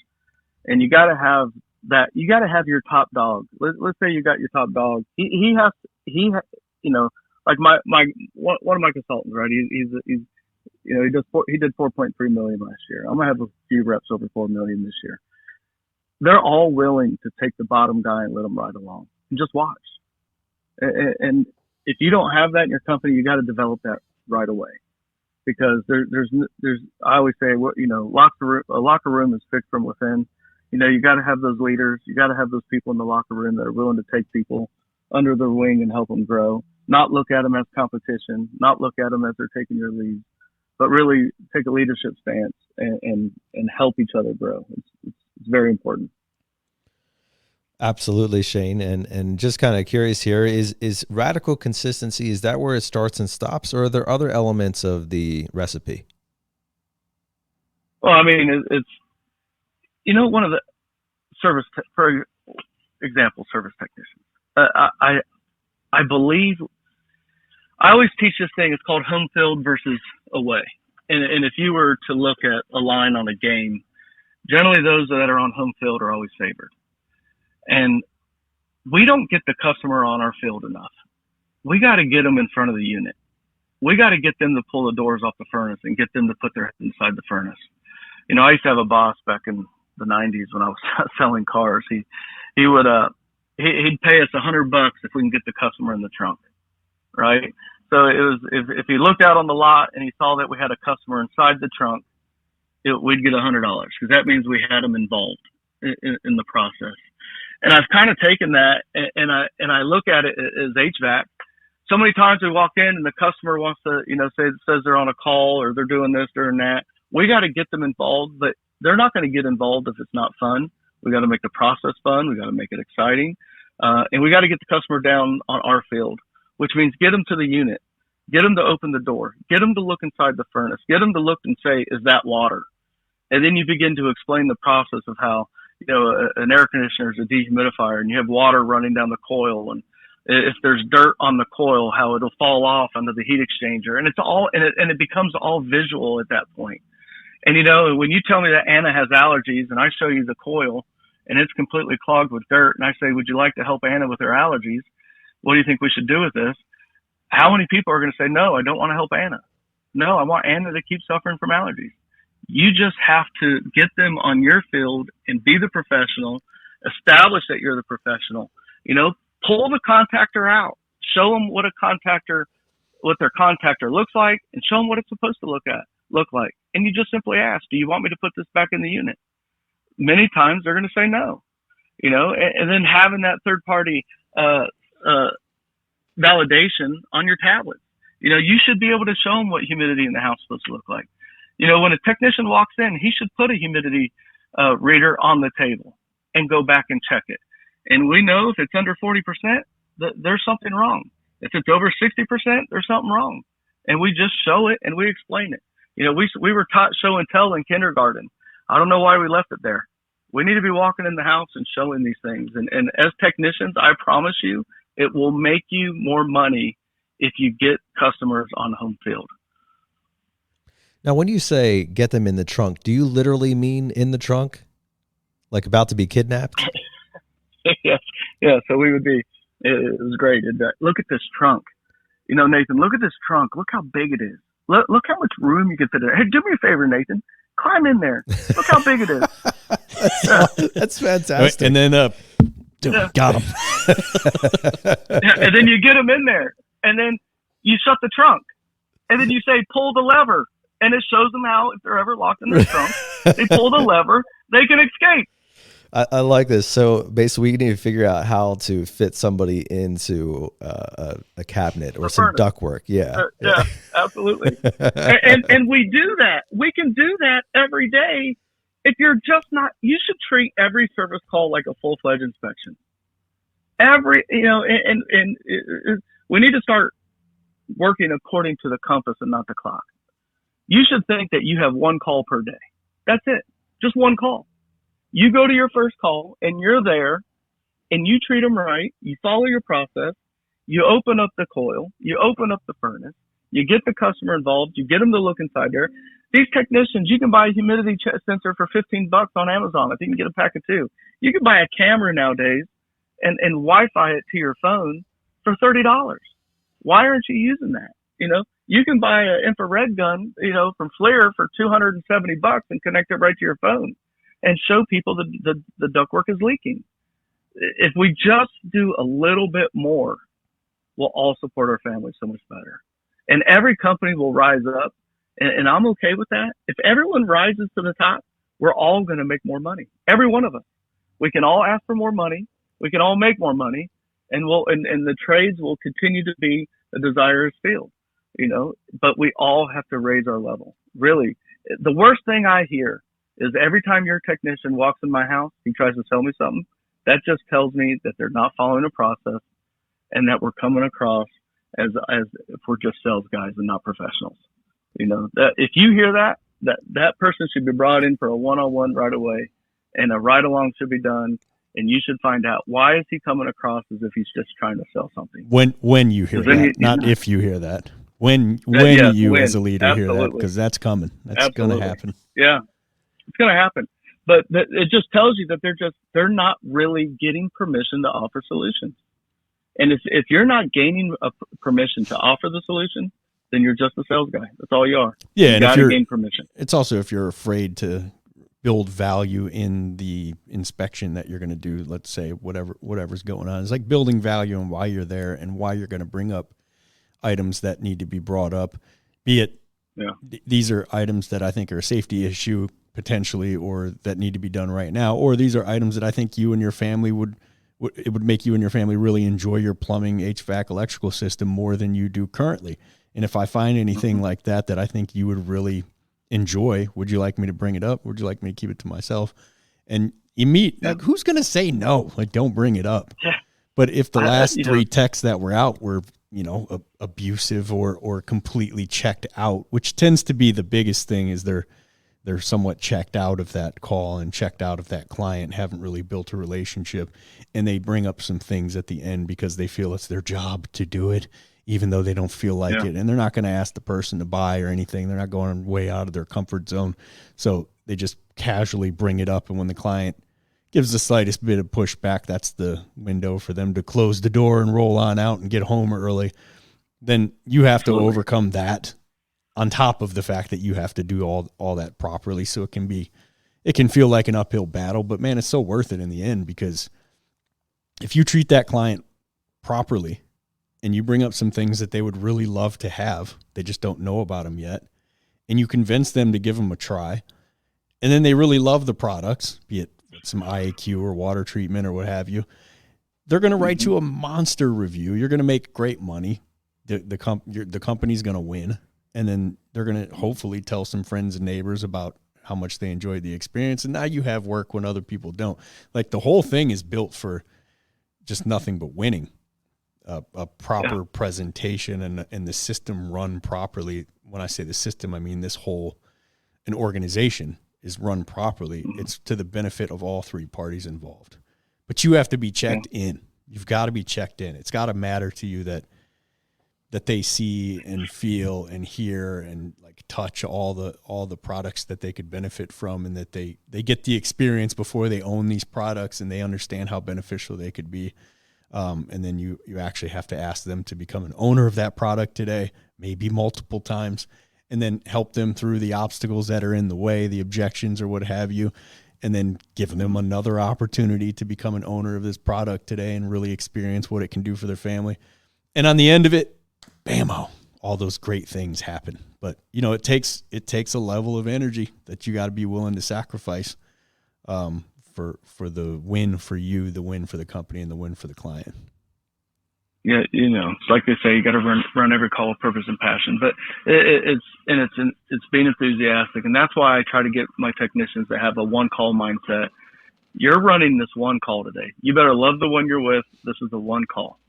And you got to have that. You got to have your top dog. Let's say you got your top dog. He like one of my consultants, right? He did 4.3 million last year. I'm gonna have a few reps over 4 million this year. They're all willing to take the bottom guy and let him ride along and just watch. And if you don't have that in your company, you got to develop that right away, because there's I always say, a locker room is fixed from within. You got to have those leaders. You got to have those people in the locker room that are willing to take people under their wing and help them grow. Not look at them as competition. Not look at them as they're taking your lead, but really take a leadership stance and help each other grow. It's very important. Absolutely, Shane. And just kind of curious here, is radical consistency, is that where it starts and stops, or are there other elements of the recipe? Well, I mean, it's one of the for example, service technicians. I believe I always teach this thing. It's called home field versus away. And if you were to look at a line on a game, generally those that are on home field are always favored. And we don't get the customer on our field enough. We got to get them in front of the unit. We got to get them to pull the doors off the furnace and get them to put their head inside the furnace. I used to have a boss back in the 90s when I was selling cars. He'd pay us $100 if we can get the customer in the trunk, right? So it was if he looked out on the lot and he saw that we had a customer inside the trunk, we'd get $100, because that means we had them involved in the process. And I've kind of taken that and I look at it as HVAC. So many times we walk in and the customer wants to, says they're on a call or they're doing this, doing that. We got to get them involved, but they're not going to get involved if it's not fun. We got to make the process fun. We got to make it exciting. And we got to get the customer down on our field, which means get them to the unit, get them to open the door, get them to look inside the furnace, get them to look and say, is that water? And then you begin to explain the process of how, an air conditioner is a dehumidifier and you have water running down the coil. And if there's dirt on the coil, how it'll fall off onto the heat exchanger. And it becomes all visual at that point. And, when you tell me that Anna has allergies and I show you the coil and it's completely clogged with dirt and I say, would you like to help Anna with her allergies? What do you think we should do with this? How many people are going to say, no, I don't want to help Anna. No, I want Anna to keep suffering from allergies. You just have to get them on your field and be the professional, establish that you're the professional, pull the contactor out, show them what their contactor looks like, and show them what it's supposed to look like. And you just simply ask, do you want me to put this back in the unit? Many times they're going to say no, and then having that third party, validation on your tablet. You should be able to show them what humidity in the house is supposed to look like. When a technician walks in, he should put a humidity reader on the table and go back and check it. And we know if it's under 40%, there's something wrong. If it's over 60%, there's something wrong. And we just show it and we explain it. We were taught show and tell in kindergarten. I don't know why we left it there. We need to be walking in the house and showing these things. And as technicians, I promise you, it will make you more money if you get customers on home field. Now, when you say get them in the trunk, do you literally mean in the trunk? Like about to be kidnapped? Yes. Yeah. So we would be, it was great. Look at this trunk. Nathan, look at this trunk. Look how big it is. Look how much room you can fit in there. Hey, do me a favor, Nathan. Climb in there. Look how big it is. That's fantastic. And then, got him. And then you get them in there. And then you shut the trunk. And then you say, pull the lever. And it shows them how, if they're ever locked in the trunk, they pull the lever, they can escape. I like this. So basically, we need to figure out how to fit somebody into a cabinet or some ductwork. Yeah, yeah, absolutely. And we do that. We can do that every day. If you're just not, you should treat every service call like a full-fledged inspection. And we need to start working according to the compass and not the clock. You should think that you have one call per day. That's it. Just one call. You go to your first call and you're there and you treat them right. You follow your process. You open up the coil. You open up the furnace. You get the customer involved. You get them to look inside there. These technicians, you can buy a humidity sensor for $15 on Amazon. I think you can get a pack of 2. You can buy a camera nowadays and Wi-Fi it to your phone for $30. Why aren't you using that? You can buy an infrared gun, from FLIR for $270 and connect it right to your phone and show people the ductwork is leaking. If we just do a little bit more, we'll all support our families so much better. And every company will rise up, and I'm okay with that. If everyone rises to the top, we're all going to make more money. Every one of us. We can all ask for more money. We can all make more money, and the trades will continue to be a desirous field. But we all have to raise our level. Really, the worst thing I hear is every time your technician walks in my house, he tries to sell me something. That just tells me that they're not following a process and that we're coming across as if we're just sales guys and not professionals. That if you hear that person should be brought in for a one-on-one right away, and a ride-along should be done. And you should find out, why is he coming across as if he's just trying to sell something? When you hear that, not if you hear that. When you as a leader hear that, because that's coming. That's going to happen. Yeah, it's going to happen. But it just tells you that they're not really getting permission to offer solutions. And if you're not gaining permission to offer the solution, then you're just a sales guy. That's all you are. Yeah, you and got to gain permission. It's also if you're afraid to build value in the inspection that you're going to do, let's say whatever's going on. It's like building value in why you're there and why you're going to bring up items that need to be brought up, be it these are items that I think are a safety issue potentially, or that need to be done right now, or these are items that I think you and your family it would make you and your family really enjoy your plumbing, HVAC, electrical system more than you do currently. And if I find anything like that I think you would really enjoy, would you like me to bring it up? Would you like me to keep it to myself? And you meet, like, who's going to say no? Like, don't bring it up. Yeah. But if the last 3 texts that were out were, abusive or completely checked out, which tends to be the biggest thing, is they're somewhat checked out of that call and checked out of that client, haven't really built a relationship, and they bring up some things at the end because they feel it's their job to do it, even though they don't feel like it. And they're not going to ask the person to buy or anything. They're not going way out of their comfort zone. So they just casually bring it up. And when the client gives the slightest bit of pushback, that's the window for them to close the door and roll on out and get home early. Then you have to overcome that on top of the fact that you have to do all that properly. So it can feel like an uphill battle, but man, it's so worth it in the end, because if you treat that client properly, and you bring up some things that they would really love to have, they just don't know about them yet, and you convince them to give them a try, and then they really love the products, be it some IAQ or water treatment or what have you, they're going to write you a monster review. You're going to make great money. The company's going to win, and then they're going to hopefully tell some friends and neighbors about how much they enjoyed the experience, and now you have work when other people don't. Like, the whole thing is built for just nothing but winning. A proper presentation and the system run properly. When I say the system, I mean an organization is run properly. It's to the benefit of all 3 parties involved. But you have to be checked in. You've got to be checked in. It's got to matter to you that they see and feel and hear and like touch all the products that they could benefit from, and that they get the experience before they own these products, and they understand how beneficial they could be. And then you actually have to ask them to become an owner of that product today, maybe multiple times, and then help them through the obstacles that are in the way, the objections or what have you, and then give them another opportunity to become an owner of this product today and really experience what it can do for their family. And on the end of it, bam-o, all those great things happen. But, it takes a level of energy that you got to be willing to sacrifice for the win for you, the win for the company, and the win for the client. Yeah, it's like they say, you got to run every call with purpose and passion. But it's being enthusiastic, and that's why I try to get my technicians to have a one call mindset. You're running this one call today. You better love the one you're with. This is the one call,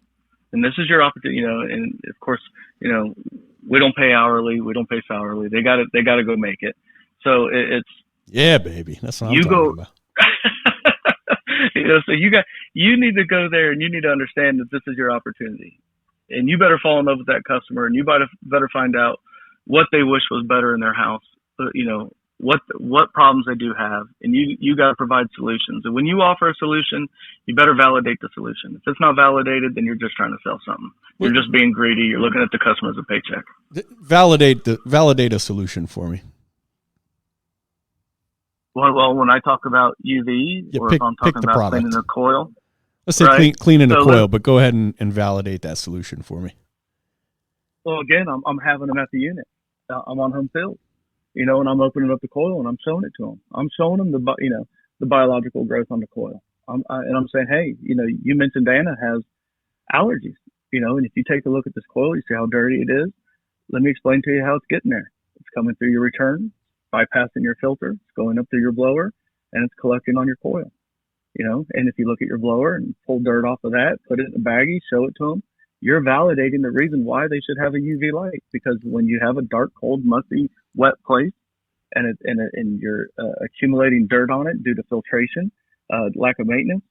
and this is your opportunity. And of course, we don't pay hourly, we don't pay salary. They got to go make it. So it's yeah, baby. That's what I'm talking about. So you need to go there, and you need to understand that this is your opportunity, and you better fall in love with that customer, and you better find out what they wish was better in their house. What problems they do have, and you got to provide solutions. And when you offer a solution, you better validate the solution. If it's not validated, then you're just trying to sell something. You're just being greedy. You're looking at the customer as a paycheck. Validate a solution for me. Well, when I talk about UV, if I'm talking about cleaning the coil. Let's say cleaning the coil, but go ahead and validate that solution for me. Well, again, I'm having them at the unit. I'm on home field, and I'm opening up the coil and I'm showing it to them. I'm showing them the biological growth on the coil. And I'm saying, hey, you mentioned Anna has allergies, and if you take a look at this coil, you see how dirty it is. Let me explain to you how it's getting there. It's coming through your return, bypassing your filter, it's going up through your blower, and it's collecting on your coil, and if you look at your blower and pull dirt off of that, put it in a baggie, show it to them, you're validating the reason why they should have a UV light, because when you have a dark, cold, musty, wet place and you're accumulating dirt on it due to filtration, lack of maintenance,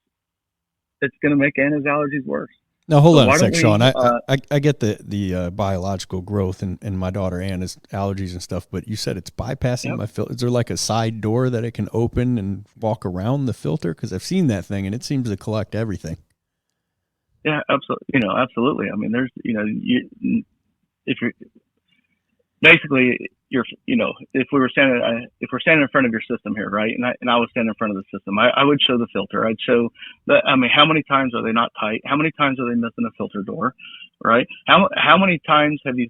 it's going to make Anna's allergies worse. Now, hold on a sec, Sean. I get the biological growth and my daughter Anna's allergies and stuff, but you said it's bypassing my filter. Is there like a side door that it can open and walk around the filter? Because I've seen that thing and it seems to collect everything. Yeah, absolutely. Absolutely. I mean, there's, if you're basically if we're standing in front of your system here, right? And I was standing in front of the system, I would show the filter. I'd show how many times are they not tight? How many times are they missing a filter door, right? How many times have you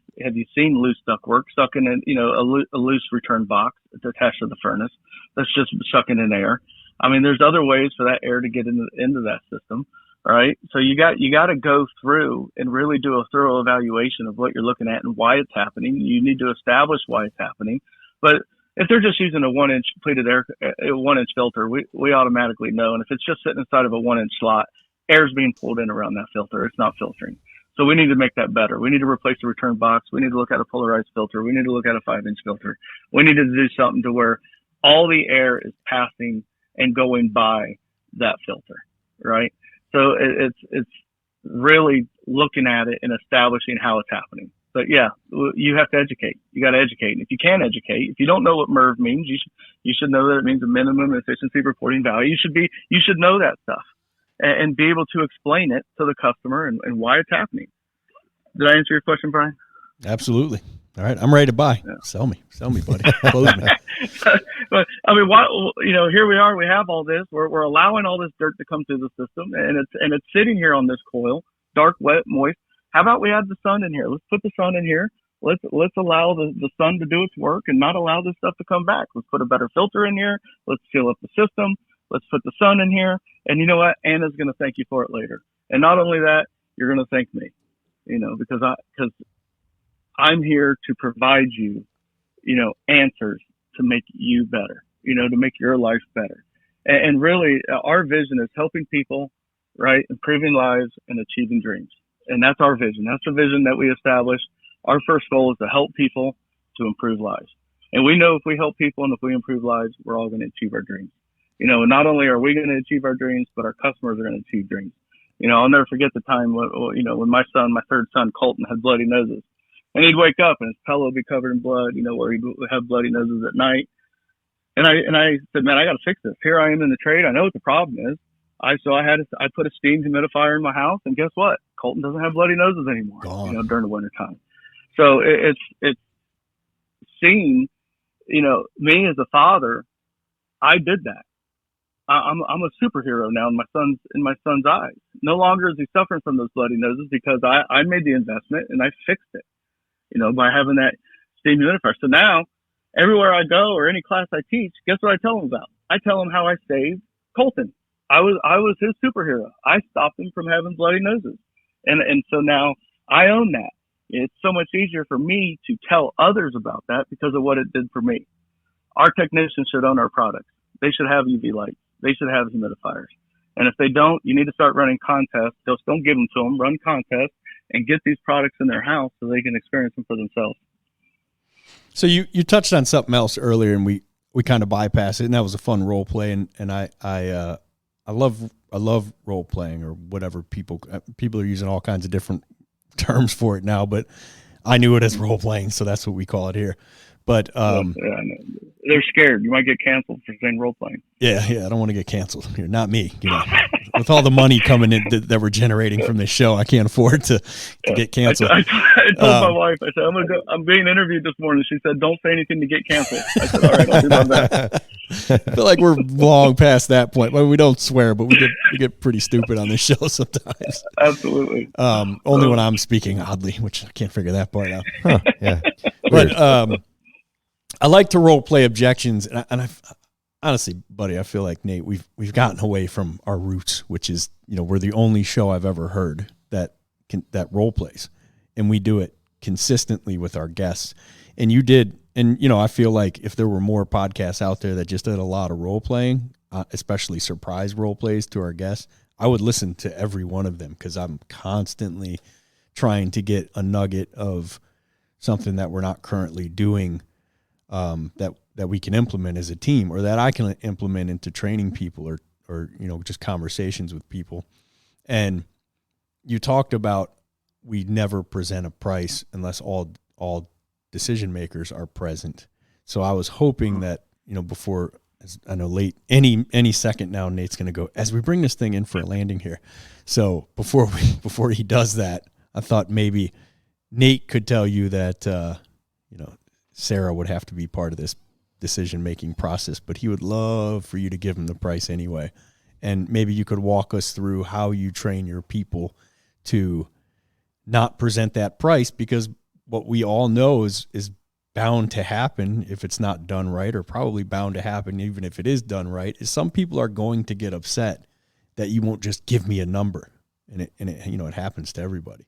seen loose ductwork stuck in a loose return box attached to the furnace that's just sucking in air? I mean, there's other ways for that air to get into that system. Right. So you got to go through and really do a thorough evaluation of what you're looking at and why it's happening. You need to establish why it's happening. But if they're just using a 1-inch pleated air, a 1-inch filter, we automatically know. And if it's just sitting inside of a 1-inch slot, air's being pulled in around that filter. It's not filtering. So we need to make that better. We need to replace the return box. We need to look at a polarized filter. We need to look at a 5-inch filter. We need to do something to where all the air is passing and going by that filter. Right. So it's really looking at it and establishing how it's happening. But yeah, you have to educate. You got to educate. And if you can't educate, if you don't know what MERV means, you should know that it means a minimum efficiency reporting value. You should know that stuff and be able to explain it to the customer and why it's happening. Did I answer your question, Brian? Absolutely. All right, I'm ready to buy. Yeah. Sell me, buddy. Close me. But I mean, here we are. We have all this. We're allowing all this dirt to come through the system, and it's sitting here on this coil, dark, wet, moist. How about we add the sun in here? Let's put the sun in here. Let's allow the sun to do its work and not allow this stuff to come back. Let's put a better filter in here. Let's seal up the system. Let's put the sun in here. And you know what? Anna's going to thank you for it later. And not only that, you're going to thank me. Because I'm here to provide you, answers to make you better, to make your life better. And really, our vision is helping people, right? Improving lives and achieving dreams. And that's our vision. That's the vision that we established. Our first goal is to help people to improve lives. And we know if we help people and if we improve lives, we're all going to achieve our dreams. And not only are we going to achieve our dreams, but our customers are going to achieve dreams. I'll never forget the time when my third son, Colton, had bloody noses. And he'd wake up and his pillow would be covered in blood, where he'd have bloody noses at night. And I said, man, I got to fix this. Here I am in the trade. I know what the problem is. I put a steam humidifier in my house, and guess what? Colton doesn't have bloody noses anymore, during the winter time. So it's seeing, me as a father, I did that. I'm a superhero now in my son's eyes. No longer is he suffering from those bloody noses because I made the investment and I fixed it, by having that steam humidifier. So now everywhere I go or any class I teach, guess what I tell them about? I tell them how I saved Colton. I was his superhero. I stopped him from having bloody noses. And so now I own that. It's so much easier for me to tell others about that because of what it did for me. Our technicians should own our products. They should have UV lights. They should have humidifiers. And if they don't, you need to start running contests. Just don't give them to them. Run contests and get these products in their house so they can experience them for themselves. So you touched on something else earlier, and we kind of bypassed it, and that was a fun role play. And I love role playing, or whatever. People are using all kinds of different terms for it now, but I knew it as role playing, so that's what we call it here. But they're scared. You might get canceled for saying role playing. Yeah, I don't want to get canceled here. Not me. With all the money coming in that we're generating from this show, I can't afford to get canceled. I told my wife, I said, I'm being interviewed this morning. She said, don't say anything to get canceled. I said, all right, I'll do my best. I feel like we're long past that point. Well, we don't swear, but we get pretty stupid on this show sometimes. Absolutely. Only when I'm speaking oddly, which I can't figure that part out. Huh, yeah. But I like to role play objections, and I honestly, buddy, I feel like, Nate, we've gotten away from our roots, which is, we're the only show I've ever heard that role plays, and we do it consistently with our guests. And you did, and I feel like if there were more podcasts out there that just did a lot of role playing, especially surprise role plays to our guests, I would listen to every one of them, because I'm constantly trying to get a nugget of something that we're not currently doing, that we can implement as a team, or that I can implement into training people, or just conversations with people. And you talked about, we never present a price unless all decision makers are present. So I was hoping that, before, as I know late, any second now, Nate's going to go, as we bring this thing in for a landing here. So before he does that, I thought maybe Nate could tell you that, Sarah would have to be part of this decision-making process, but he would love for you to give him the price anyway. And maybe you could walk us through how you train your people to not present that price, because what we all know is bound to happen if it's not done right, or probably bound to happen even if it is done right, is some people are going to get upset that you won't just give me a number. And it happens to everybody.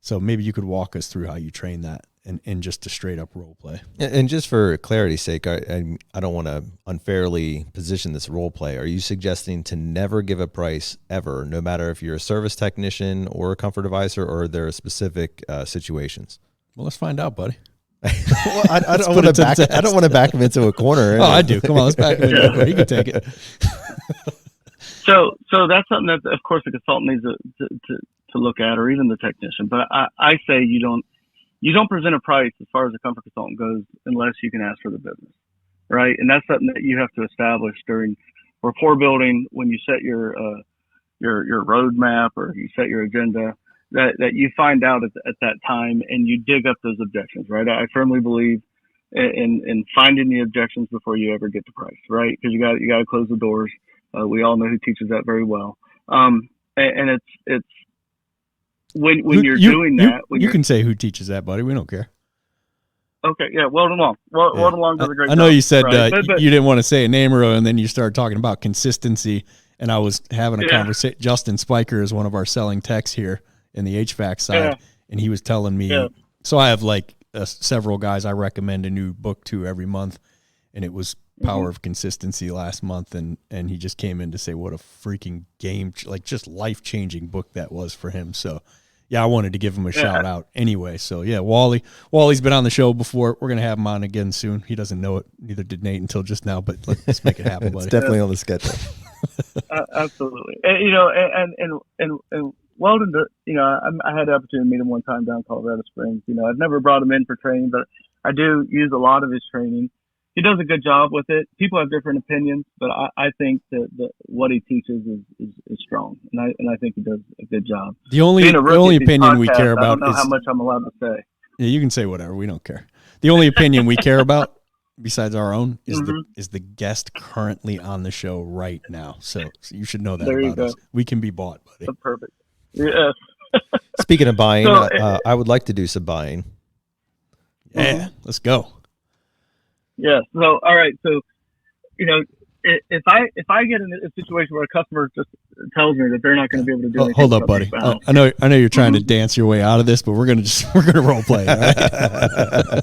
So maybe you could walk us through how you train that and just a straight up role play. And just for clarity's sake, I don't want to unfairly position this role play. Are you suggesting to never give a price ever, no matter if you're a service technician or a comfort advisor, or there are specific situations? Well, let's find out, buddy. Well, I don't want to back him into a corner. Oh, I do. Come on, let's back him into a corner. He can take it. So that's something that, of course, the consultant needs to look at, or even the technician. But I say you don't present a price as far as a comfort consultant goes unless you can ask for the business, right? And that's something that you have to establish during rapport building, when you set your roadmap, or you set your agenda, that you find out at that time, and you dig up those objections, right? I firmly believe in finding the objections before you ever get to price, right? Because you got to close the doors. We all know who teaches that very well. And it's when you're doing that. You can say who teaches that, buddy. We don't care. Okay, yeah, Weldon Long. Weldon Long does a great job. I know you said right? but you didn't want to say a name, and then you started talking about consistency, and I was having a conversation. Justin Spiker is one of our selling techs here in the HVAC side, and he was telling me, so I have several guys I recommend a new book to every month, and it was Power of Consistency last month, and he just came in to say what a freaking just life-changing book that was for him. So I wanted to give him a shout out anyway. So Wally's been on the show before. We're gonna have him on again soon. He doesn't know it, neither did Nate until just now, but let's make it happen, buddy. It's definitely on the schedule. Absolutely. And Weldon, I had the opportunity to meet him one time down in Colorado Springs. I've never brought him in for training, but I do use a lot of his training. He does a good job with it. People have different opinions, but I think that what he teaches is strong, and I think he does a good job. The only opinion we care about, I don't know how much I'm allowed to say. Yeah, you can say whatever. We don't care. The only opinion we care about, besides our own, is the guest currently on the show right now. So you should know that there about us. We can be bought, buddy. That's perfect. Yeah. Speaking of buying, I would like to do some buying. Yeah, let's go. Yeah. So, all right. So, if I get in a situation where a customer just tells me that they're not going to be able to do anything, Hold up, buddy. I know you're trying to dance your way out of this, but we're gonna role play. All right?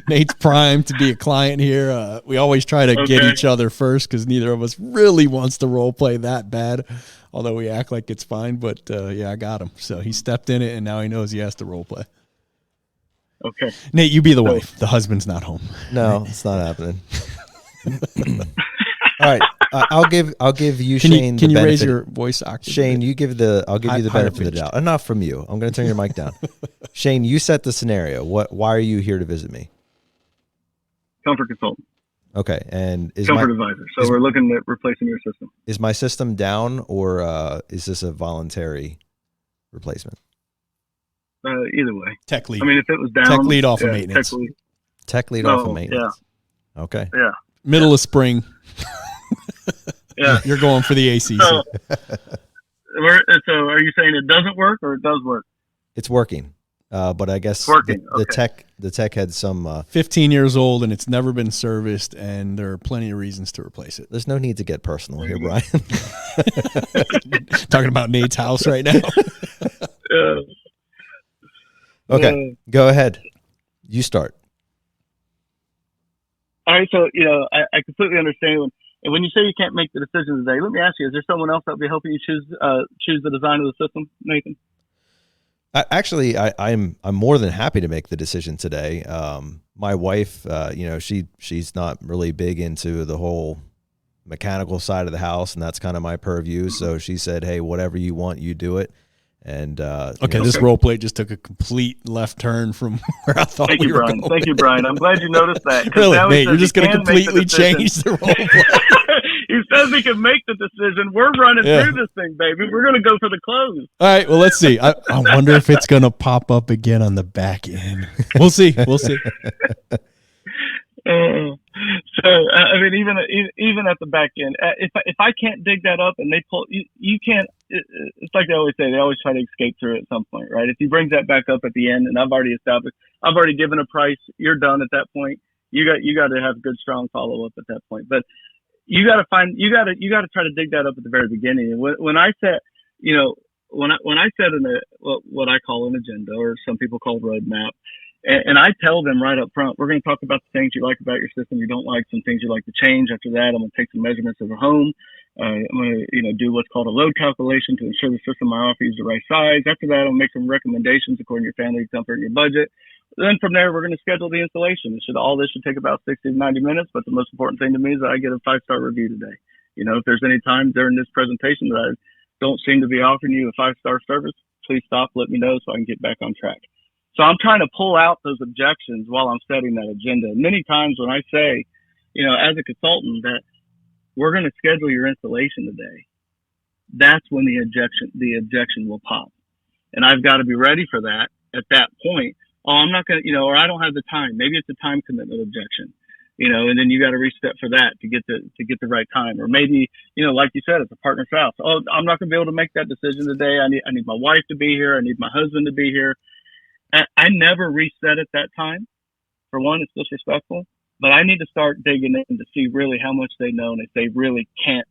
Nate's primed to be a client here. We always try to get each other first because neither of us really wants to role play that bad, although we act like it's fine. But yeah, I got him. So he stepped in it, and now he knows he has to role play. Okay. Nate, you be the wife. The husband's not home. No, it's not happening. All right, I'll give you, Shane. Can you raise your voice octave? Shane, I'll give you the benefit of the doubt. Enough from you. I'm going to turn your mic down. Shane, you set the scenario. Why are you here to visit me? Comfort consultant. Okay, and comfort advisor. So we're looking at replacing your system. Is my system down, or is this a voluntary replacement? Either way. Tech lead. I mean, if it was down, tech lead off of maintenance. Tech lead off of maintenance. Yeah. Okay. Yeah. Middle of spring. Yeah. You're going for the ACC. So are you saying it doesn't work or it does work? It's working. But I guess the tech had some 15 years old and it's never been serviced, and there are plenty of reasons to replace it. There's no need to get personal here, Brian. Talking about Nate's house right now. Okay, go ahead. You start. All right, so I completely understand. And when you say you can't make the decision today, let me ask you: is there someone else that will be helping you choose the design of the system, Nathan? I'm more than happy to make the decision today. My wife, she's not really big into the whole mechanical side of the house, and that's kind of my purview. So she said, "Hey, whatever you want, you do it." And this role play just took a complete left turn from where I thought we were Brian. going. Thank you, Brian. I'm glad you noticed that. Really, Nate, you're just going to completely change the role play. He says he can make the decision. We're running through this thing, baby. We're going to go for the close. All right, well, let's see. I wonder if it's going to pop up again on the back end. We'll see. We'll see. So I mean, even at the back end, if I can't dig that up and they pull, you can't. It's like they always say. They always try to escape through it at some point, right? If he brings that back up at the end, and I've already given a price, you're done at that point. You got to have good, strong follow up at that point. But you got to try to dig that up at the very beginning. And when I set, when I set what I call an agenda, or some people call roadmap. And I tell them right up front, we're going to talk about the things you like about your system, you don't like, some things you like to change. After that, I'm going to take some measurements of the home. I'm going to, do what's called a load calculation to ensure the system I offer is the right size. After that, I'll make some recommendations according to your family comfort and your budget. Then from there, we're going to schedule the installation. All this should take about 60 to 90 minutes, but the most important thing to me is that I get a 5-star review today. If there's any time during this presentation that I don't seem to be offering you a 5-star service, please stop, let me know so I can get back on track. So I'm trying to pull out those objections while I'm setting that agenda. Many times when I say, as a consultant, that we're going to schedule your installation today, that's when the objection will pop. And I've got to be ready for that at that point. Oh, I'm not going to, or I don't have the time. Maybe it's a time commitment objection, and then you got to reset for that to get the right time. Or maybe, like you said, it's a partner spouse. Oh, I'm not going to be able to make that decision today. I need my wife to be here. I need my husband to be here. I never reset at that time. For one, it's disrespectful, but I need to start digging in to see really how much they know, and if they really can't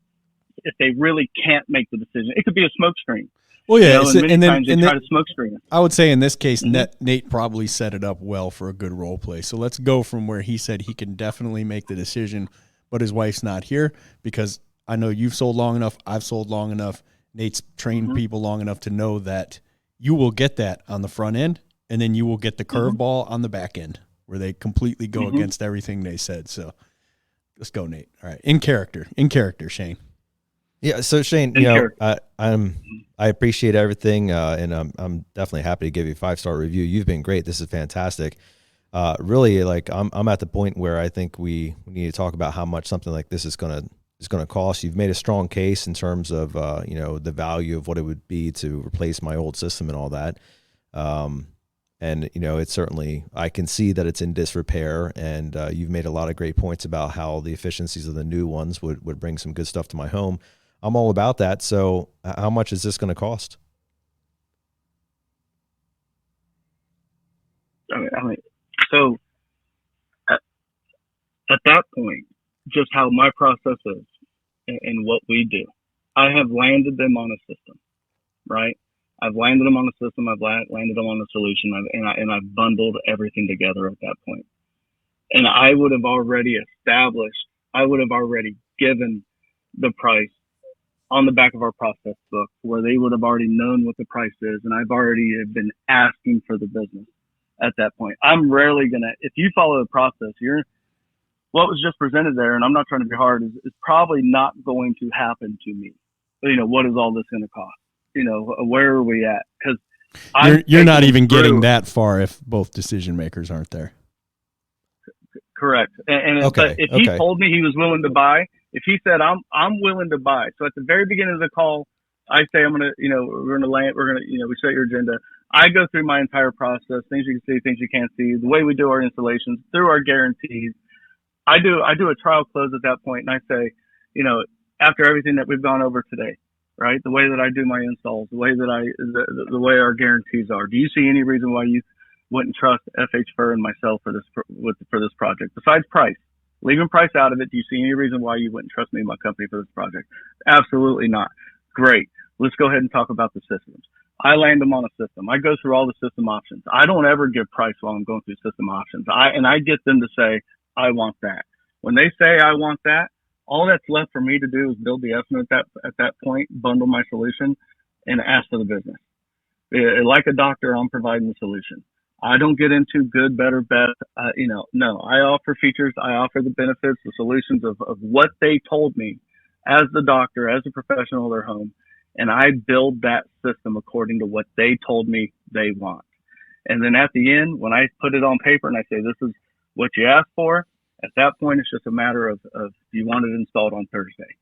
make the decision. It could be a smoke screen. Well, yeah, and then try to smoke screen it. I would say in this case, Nate probably set it up well for a good role play. So let's go from where he said he can definitely make the decision, but his wife's not here, because I know you've sold long enough, I've sold long enough, Nate's trained people long enough to know that you will get that on the front end. And then you will get the curveball on the back end where they completely go against everything they said. So let's go, Nate. All right. In character, Shane. Yeah. So Shane, I appreciate everything. And I'm definitely happy to give you a 5-star review. You've been great. This is fantastic. Really, like I'm at the point where I think we need to talk about how much something like this is going to cost. You've made a strong case in terms of, the value of what it would be to replace my old system and all that. And, it's certainly, I can see that it's in disrepair, and you've made a lot of great points about how the efficiencies of the new ones would bring some good stuff to my home. I'm all about that. So how much is this going to cost? So at that point, just how my process is and what we do. I have landed them on a system, right? I've landed them on a system. I've landed them on a solution, and I've bundled everything together at that point. And I would have already given the price on the back of our process book, where they would have already known what the price is, and I've already been asking for the business at that point. I'm rarely gonna, if you follow the process, what was just presented there, and I'm not trying to be hard, is probably not going to happen to me. What is all this going to cost? Where are we at? Because you're not even getting that far if both decision makers aren't there. Correct. And okay. If he told me he was willing to buy, if he said I'm willing to buy, so at the very beginning of the call, I say we're gonna land, we set your agenda. I go through my entire process, things you can see, things you can't see, the way we do our installations, through our guarantees. I do a trial close at that point, and I say, after everything that we've gone over today, right? The way that I do my installs, the way that the way our guarantees are. Do you see any reason why you wouldn't trust FH Furr and myself for this project? Besides price, leaving price out of it, do you see any reason why you wouldn't trust me and my company for this project? Absolutely not. Great. Let's go ahead and talk about the systems. I land them on a system. I go through all the system options. I don't ever give price while I'm going through system options. I get them to say, I want that. When they say I want that, all that's left for me to do is build the estimate at that point, bundle my solution, and ask for the business. Like a doctor, I'm providing the solution. I don't get into good, better, best. No. I offer features. I offer the benefits, the solutions of what they told me as the doctor, as a professional of their home, and I build that system according to what they told me they want. And then at the end, when I put it on paper and I say, this is what you asked for, at that point, it's just a matter of do you want it installed on Thursday?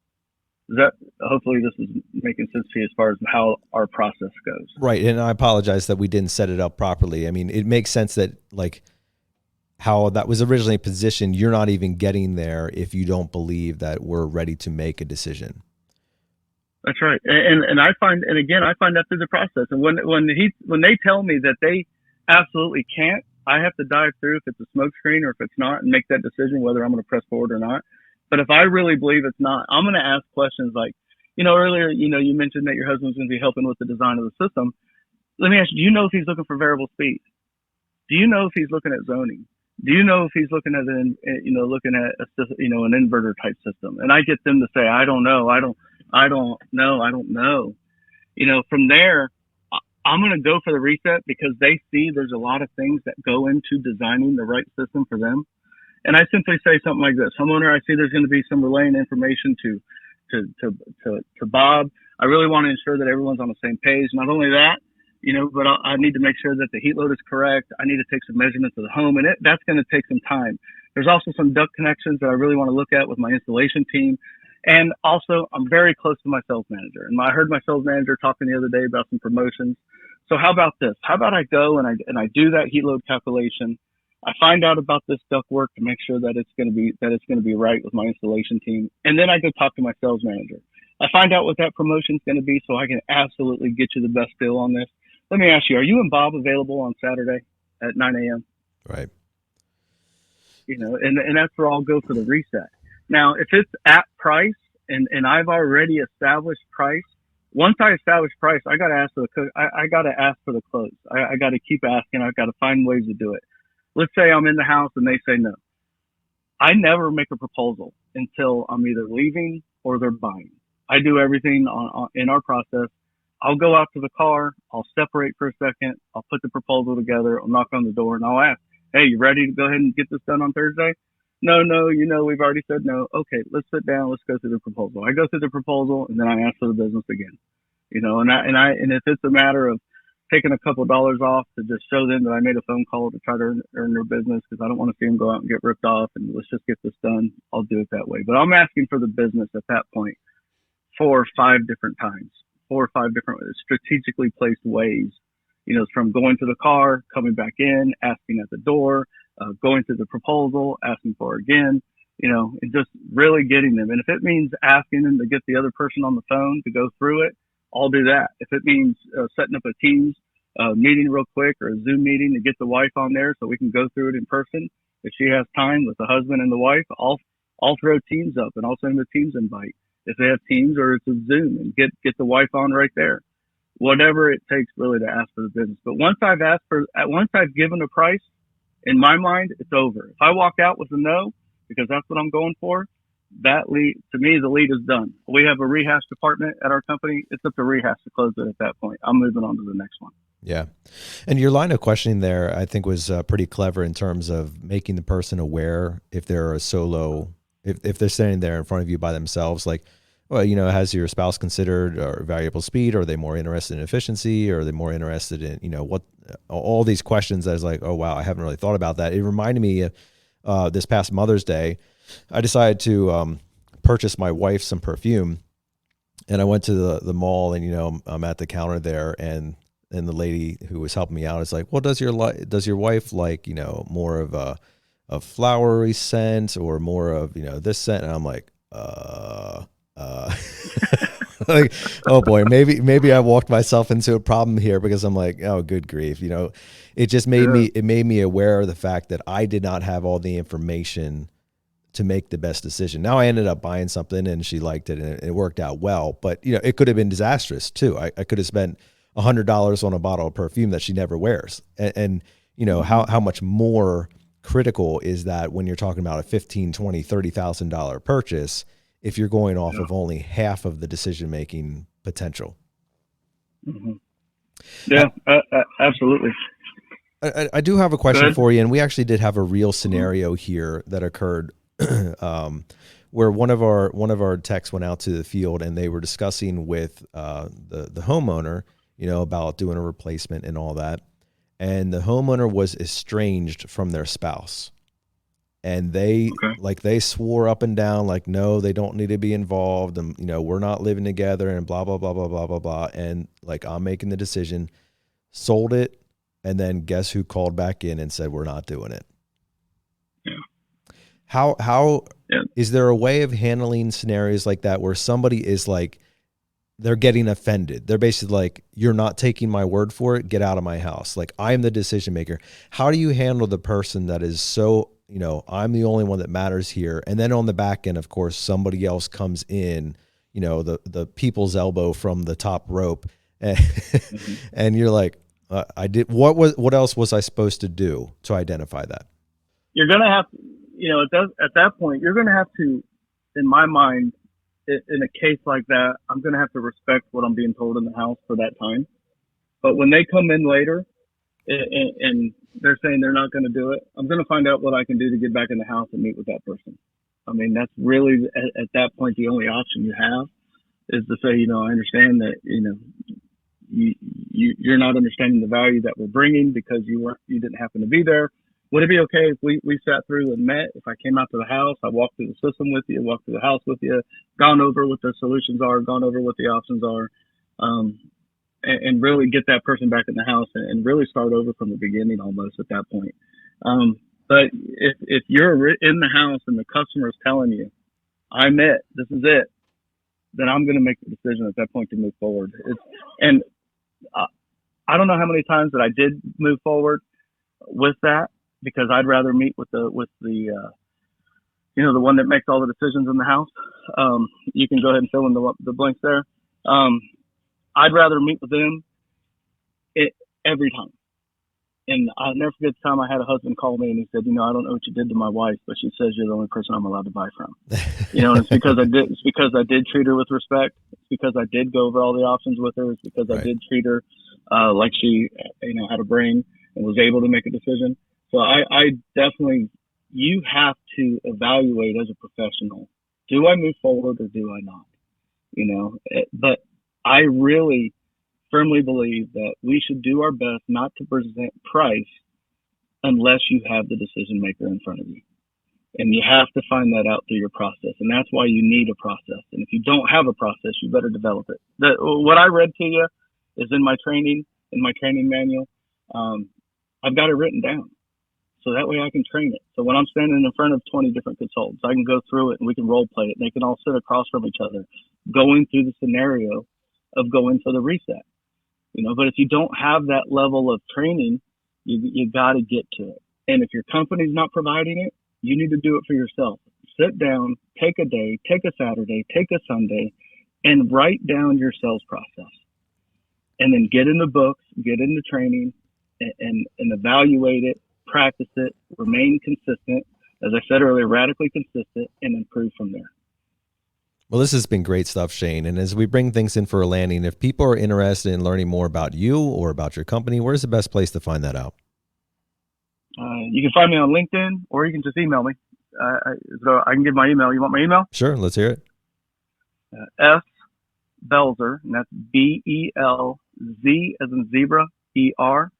Hopefully this is making sense to you as far as how our process goes. Right. And I apologize that we didn't set it up properly. I mean, it makes sense that how that was originally positioned, you're not even getting there if you don't believe that we're ready to make a decision. That's right. And I find that through the process. And when they tell me that they absolutely can't, I have to dive through if it's a smoke screen or if it's not and make that decision whether I'm going to press forward or not. But if I really believe it's not, I'm going to ask questions like, earlier, you mentioned that your husband's going to be helping with the design of the system. Let me ask you, do you know if he's looking for variable speed? Do you know if he's looking at zoning? Do you know if he's looking at an inverter type system? And I get them to say, I don't know. From there, I'm going to go for the reset because they see there's a lot of things that go into designing the right system for them. And I simply say something like this: homeowner, I see there's going to be some relaying information to Bob. I really want to ensure that everyone's on the same page. Not only that, but I need to make sure that the heat load is correct. I need to take some measurements of the home, and that's going to take some time. There's also some duct connections that I really want to look at with my installation team. And also, I'm very close to my sales manager. And I heard my sales manager talking the other day about some promotions. So how about this? How about I go and I do that heat load calculation. I find out about this duct work to make sure that it's going to be right with my installation team. And then I go talk to my sales manager. I find out what that promotion is going to be so I can absolutely get you the best deal on this. Let me ask you, are you and Bob available on Saturday at 9 a.m.? Right. And that's where I'll go for the reset. Now, if it's at price and I've already established price, once I establish price, I got to ask for the close. I got to keep asking. I've got to find ways to do it. Let's say I'm in the house and they say no. I never make a proposal until I'm either leaving or they're buying. I do everything in our process. I'll go out to the car. I'll separate for a second. I'll put the proposal together. I'll knock on the door and I'll ask, hey, you ready to go ahead and get this done on Thursday? No, we've already said no. Okay, let's sit down. Let's go through the proposal. I go through the proposal and then I ask for the business again. And if it's a matter of taking a couple dollars off to just show them that I made a phone call to try to earn their business because I don't want to see them go out and get ripped off and let's just get this done, I'll do it that way. But I'm asking for the business at that point 4 or 5 different times, 4 or 5 different strategically placed ways, from going to the car, coming back in, asking at the door, going through the proposal, asking for it again, and just really getting them. And if it means asking them to get the other person on the phone to go through it, I'll do that. If it means setting up a Teams meeting real quick or a Zoom meeting to get the wife on there so we can go through it in person, if she has time with the husband and the wife, I'll I'll throw Teams up and I'll send them a Teams invite. If they have Teams or it's a Zoom, and get the wife on right there. Whatever it takes really to ask for the business. But once I've given a price, in my mind, it's over. If I walk out with a no, because that's what I'm going for, that lead, to me, the lead is done. We have a rehash department at our company. It's up to rehash to close it at that point. I'm moving on to the next one. Yeah. And your line of questioning there, I think, was pretty clever in terms of making the person aware if they're a solo, if they're standing there in front of you by themselves, like, well, you know, has your spouse considered variable speed? Are they more interested in efficiency? Or are they more interested in, you know, what, all these questions? I was like, oh, wow, I haven't really thought about that. It reminded me of this past Mother's Day, I decided to purchase my wife some perfume, and I went to the mall, and, you know, I'm at the counter there, and the lady who was helping me out is like, well, does your wife like, you know, more of a flowery scent or more of, you know, this scent? And I'm like, like, oh boy, maybe I walked myself into a problem here, because I'm like, oh, good grief. You know, it just made me aware of the fact that I did not have all the information to make the best decision. Now I ended up buying something and she liked it and it worked out well, but, you know, it could have been disastrous too. I could have spent $100 on a bottle of perfume that she never wears. And you know, how much more critical is that when you're talking about a $15,000, $20,000, $30,000 purchase, if you're going off of only half of the decision-making potential. Mm-hmm. Yeah, absolutely. I do have a question for you, and we actually did have a real scenario here that occurred where one of our techs went out to the field, and they were discussing with the homeowner, you know, about doing a replacement and all that. And the homeowner was estranged from their spouse. And they swore up and down, like, no, they don't need to be involved. And, you know, we're not living together and blah, blah, blah, blah, blah, blah, blah. And like, I'm making the decision, sold it. And then guess who called back in and said, we're not doing it. Yeah. How is there a way of handling scenarios like that where somebody is like, they're getting offended? They're basically like, you're not taking my word for it. Get out of my house. Like, I'm the decision maker. How do you handle the person that is so, you know, I'm the only one that matters here? And then on the back end, of course, somebody else comes in, you know, the people's elbow from the top rope. And, and you're like, I did, what else was I supposed to do to identify that? You're going to have, you know, at that point, you're going to have to, in my mind, in a case like that, I'm going to have to respect what I'm being told in the house for that time. But when they come in later and they're saying they're not going to do it, I'm going to find out what I can do to get back in the house and meet with that person. I mean, that's really, at that point, the only option you have is to say, you know, I understand that, you know, you're not understanding the value that we're bringing because you didn't happen to be there. Would it be okay if we sat through and met? If I came out to the house, I walked through the system with you, walked through the house with you, gone over what the solutions are, gone over what the options are, and really get that person back in the house and really start over from the beginning almost at that point. But if you're in the house and the customer is telling you, I'm it, this is it, then I'm going to make the decision at that point to move forward. I don't know how many times that I did move forward with that, because I'd rather meet with the you know, the one that makes all the decisions in the house. You can go ahead and fill in the blanks there. I'd rather meet with them every time. And I'll never forget the time I had a husband call me and he said, you know, I don't know what you did to my wife, but she says you're the only person I'm allowed to buy from. You know, and it's because I did treat her with respect. It's because I did go over all the options with her. It's because I did treat her like she, you know, had a brain and was able to make a decision. So I definitely, you have to evaluate as a professional, do I move forward or do I not? You know, but I really firmly believe that we should do our best not to present price unless you have the decision maker in front of you. And you have to find that out through your process. And that's why you need a process. And if you don't have a process, you better develop it. What I read to you is in my training manual. I've got it written down. So that way I can train it. So when I'm standing in front of 20 different consultants, I can go through it and we can role play it. And they can all sit across from each other, going through the scenario of going for the reset. You know, but if you don't have that level of training, you got to get to it. And if your company's not providing it, you need to do it for yourself. sit down, take a day, take a Saturday, take a Sunday, and write down your sales process. And then get in the books, get in the training, and evaluate it, practice it, remain consistent. As I said earlier, radically consistent, and improve from there. Well, this has been great stuff, Shane. And as we bring things in for a landing, if people are interested in learning more about you or about your company, where's the best place to find that out? You can find me on LinkedIn, or you can just email me. So I can give my email. You want my email? Sure, let's hear it. S. Belzer, and that's Belz as in zebra, ER,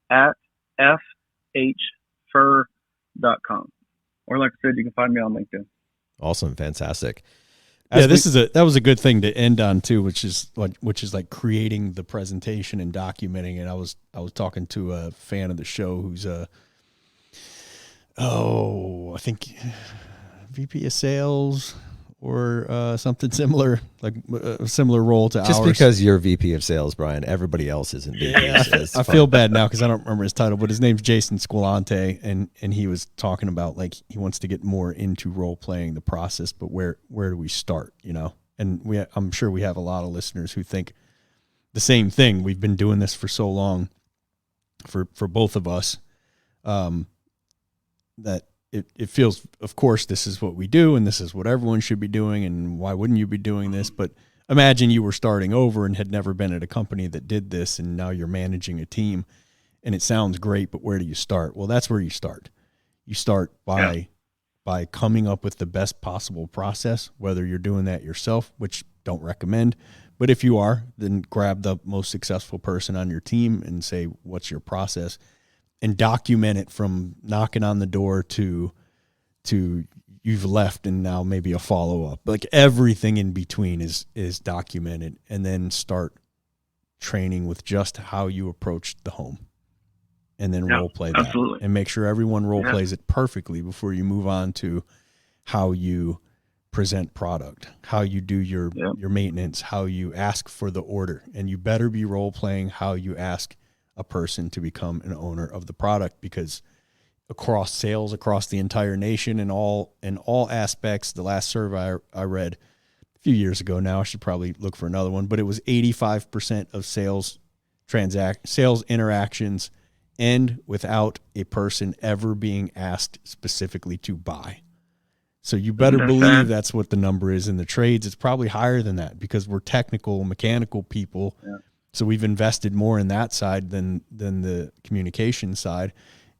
at fhfurr.com. Or like I said, you can find me on LinkedIn. Awesome, fantastic. That was a good thing to end on too, which is like creating the presentation and documenting it. I was talking to a fan of the show who's I think VP of sales or something similar, like a similar role to ours. Just because you're VP of sales, Brian, everybody else isn't VP of sales. I feel bad now because I don't remember his title, but his name's Jason Squilante, and he was talking about like he wants to get more into role playing the process, but where do we start, you know? And I'm sure we have a lot of listeners who think the same thing. We've been doing this for so long for both of us that it feels, of course, this is what we do and this is what everyone should be doing, and why wouldn't you be doing this? But imagine you were starting over and had never been at a company that did this, and now you're managing a team, and it sounds great, but where do you start? Well, that's where you start. You start by coming up with the best possible process, whether you're doing that yourself, which don't recommend, but if you are, then grab the most successful person on your team and say, what's your process? And document it from knocking on the door to you've left and now maybe a follow-up. Like everything in between is documented, and then start training with just how you approach the home, and then role play that. Absolutely. And make sure everyone role plays it perfectly before you move on to how you present product, how you do your maintenance, how you ask for the order. And you better be role playing how you ask a person to become an owner of the product, because across sales, across the entire nation, in all aspects, the last survey I read a few years ago now, I should probably look for another one, but it was 85% of sales interactions end without a person ever being asked specifically to buy. So you better believe that's what the number is in the trades. It's probably higher than that because we're technical, mechanical people. Yeah. So we've invested more in that side than the communication side.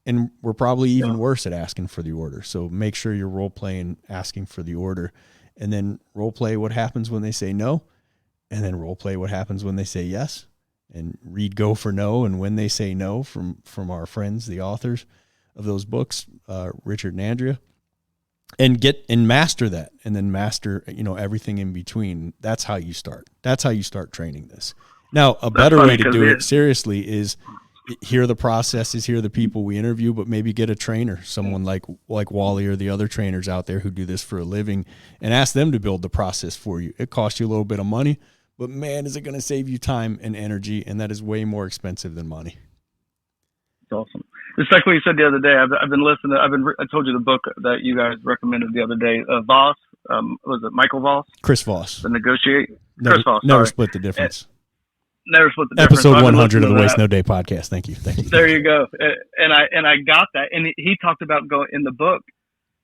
And we're probably even worse at asking for the order. So make sure you're role playing, asking for the order, and then role play what happens when they say no, and then role play what happens when they say yes, and read go for no. And when they say no from our friends, the authors of those books, Richard and Andrea, and master that, and then master, everything in between. That's how you start. That's how you start training this. Now, a better way to do it seriously is hear the processes, hear the people we interview, but maybe get a trainer, someone like Wally or the other trainers out there who do this for a living, and ask them to build the process for you. It costs you a little bit of money, but man, is it going to save you time and energy, and that is way more expensive than money. It's awesome. It's like what you said the other day. I've been listening. I told you the book that you guys recommended the other day. Voss, was it Michael Voss? Chris Voss. The Negotiate. Chris Voss. Never split the difference. Never split the difference. Episode 100 of the Waste No Day podcast. Thank you. There you go. And I got that. And he talked about going in the book,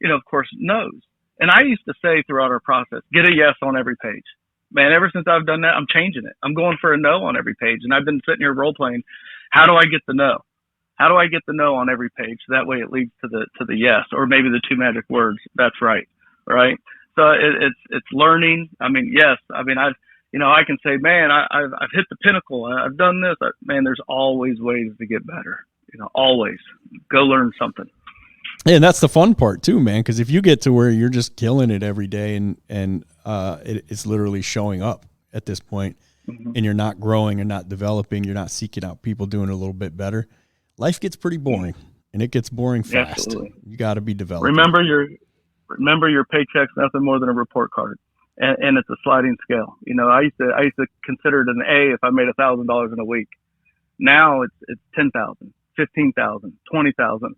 of course, no's. And I used to say throughout our process, get a yes on every page. Man, ever since I've done that, I'm changing it. I'm going for a no on every page. And I've been sitting here role playing. How do I get the no? How do I get the no on every page? That way it leads to the yes, or maybe the two magic words. That's right. Right. So it's learning. I mean, yes. I mean, I can say, man, I've hit the pinnacle. I've done this. Man, there's always ways to get better. Always go learn something. And that's the fun part too, man. Because if you get to where you're just killing it every day, and it's literally showing up at this point, and you're not growing and not developing, you're not seeking out people doing a little bit better, life gets pretty boring, and it gets boring fast. Absolutely. You got to be developing. Remember your paycheck's nothing more than a report card. And it's a sliding scale. I used to consider it an A if I made $1,000 in a week. Now it's 10,000, 15,000, 20,000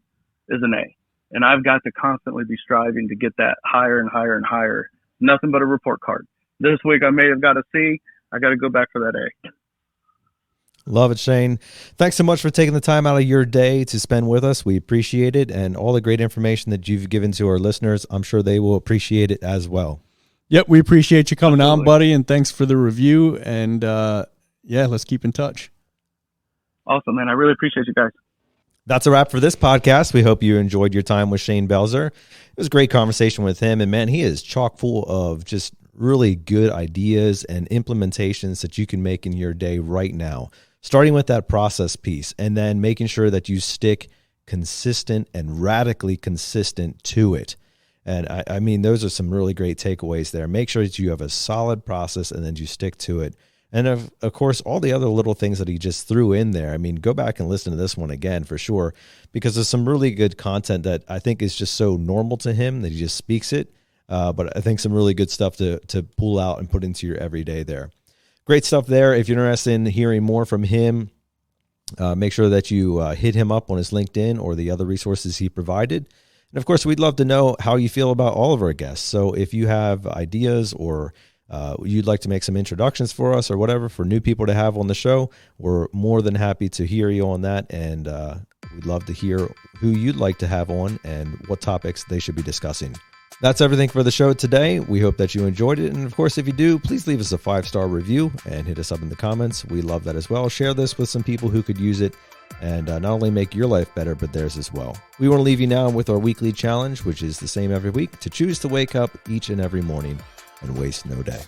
is an A. And I've got to constantly be striving to get that higher and higher and higher. Nothing but a report card. This week I may have got a C. I got to go back for that A. Love it, Shane. Thanks so much for taking the time out of your day to spend with us. We appreciate it, and all the great information that you've given to our listeners. I'm sure they will appreciate it as well. Yep, we appreciate you coming on, buddy, and thanks for the review. And yeah, let's keep in touch. Awesome, man. I really appreciate you guys. That's a wrap for this podcast. We hope you enjoyed your time with Shane Belzer. It was a great conversation with him, and man, he is chock full of just really good ideas and implementations that you can make in your day right now. Starting with that process piece and then making sure that you stick consistent and radically consistent to it. And I mean, those are some really great takeaways there. Make sure that you have a solid process and then you stick to it. And of course, all the other little things that he just threw in there. I mean, go back and listen to this one again for sure, because there's some really good content that I think is just so normal to him that he just speaks it. But I think some really good stuff to pull out and put into your everyday there. Great stuff there. If you're interested in hearing more from him, make sure that you hit him up on his LinkedIn or the other resources he provided. And of course, we'd love to know how you feel about all of our guests. So if you have ideas or you'd like to make some introductions for us or whatever for new people to have on the show, we're more than happy to hear you on that. And we'd love to hear who you'd like to have on and what topics they should be discussing. That's everything for the show today. We hope that you enjoyed it. And of course, if you do, please leave us a 5-star review and hit us up in the comments. We love that as well. Share this with some people who could use it and not only make your life better, but theirs as well. We want to leave you now with our weekly challenge, which is the same every week, to choose to wake up each and every morning and waste no day.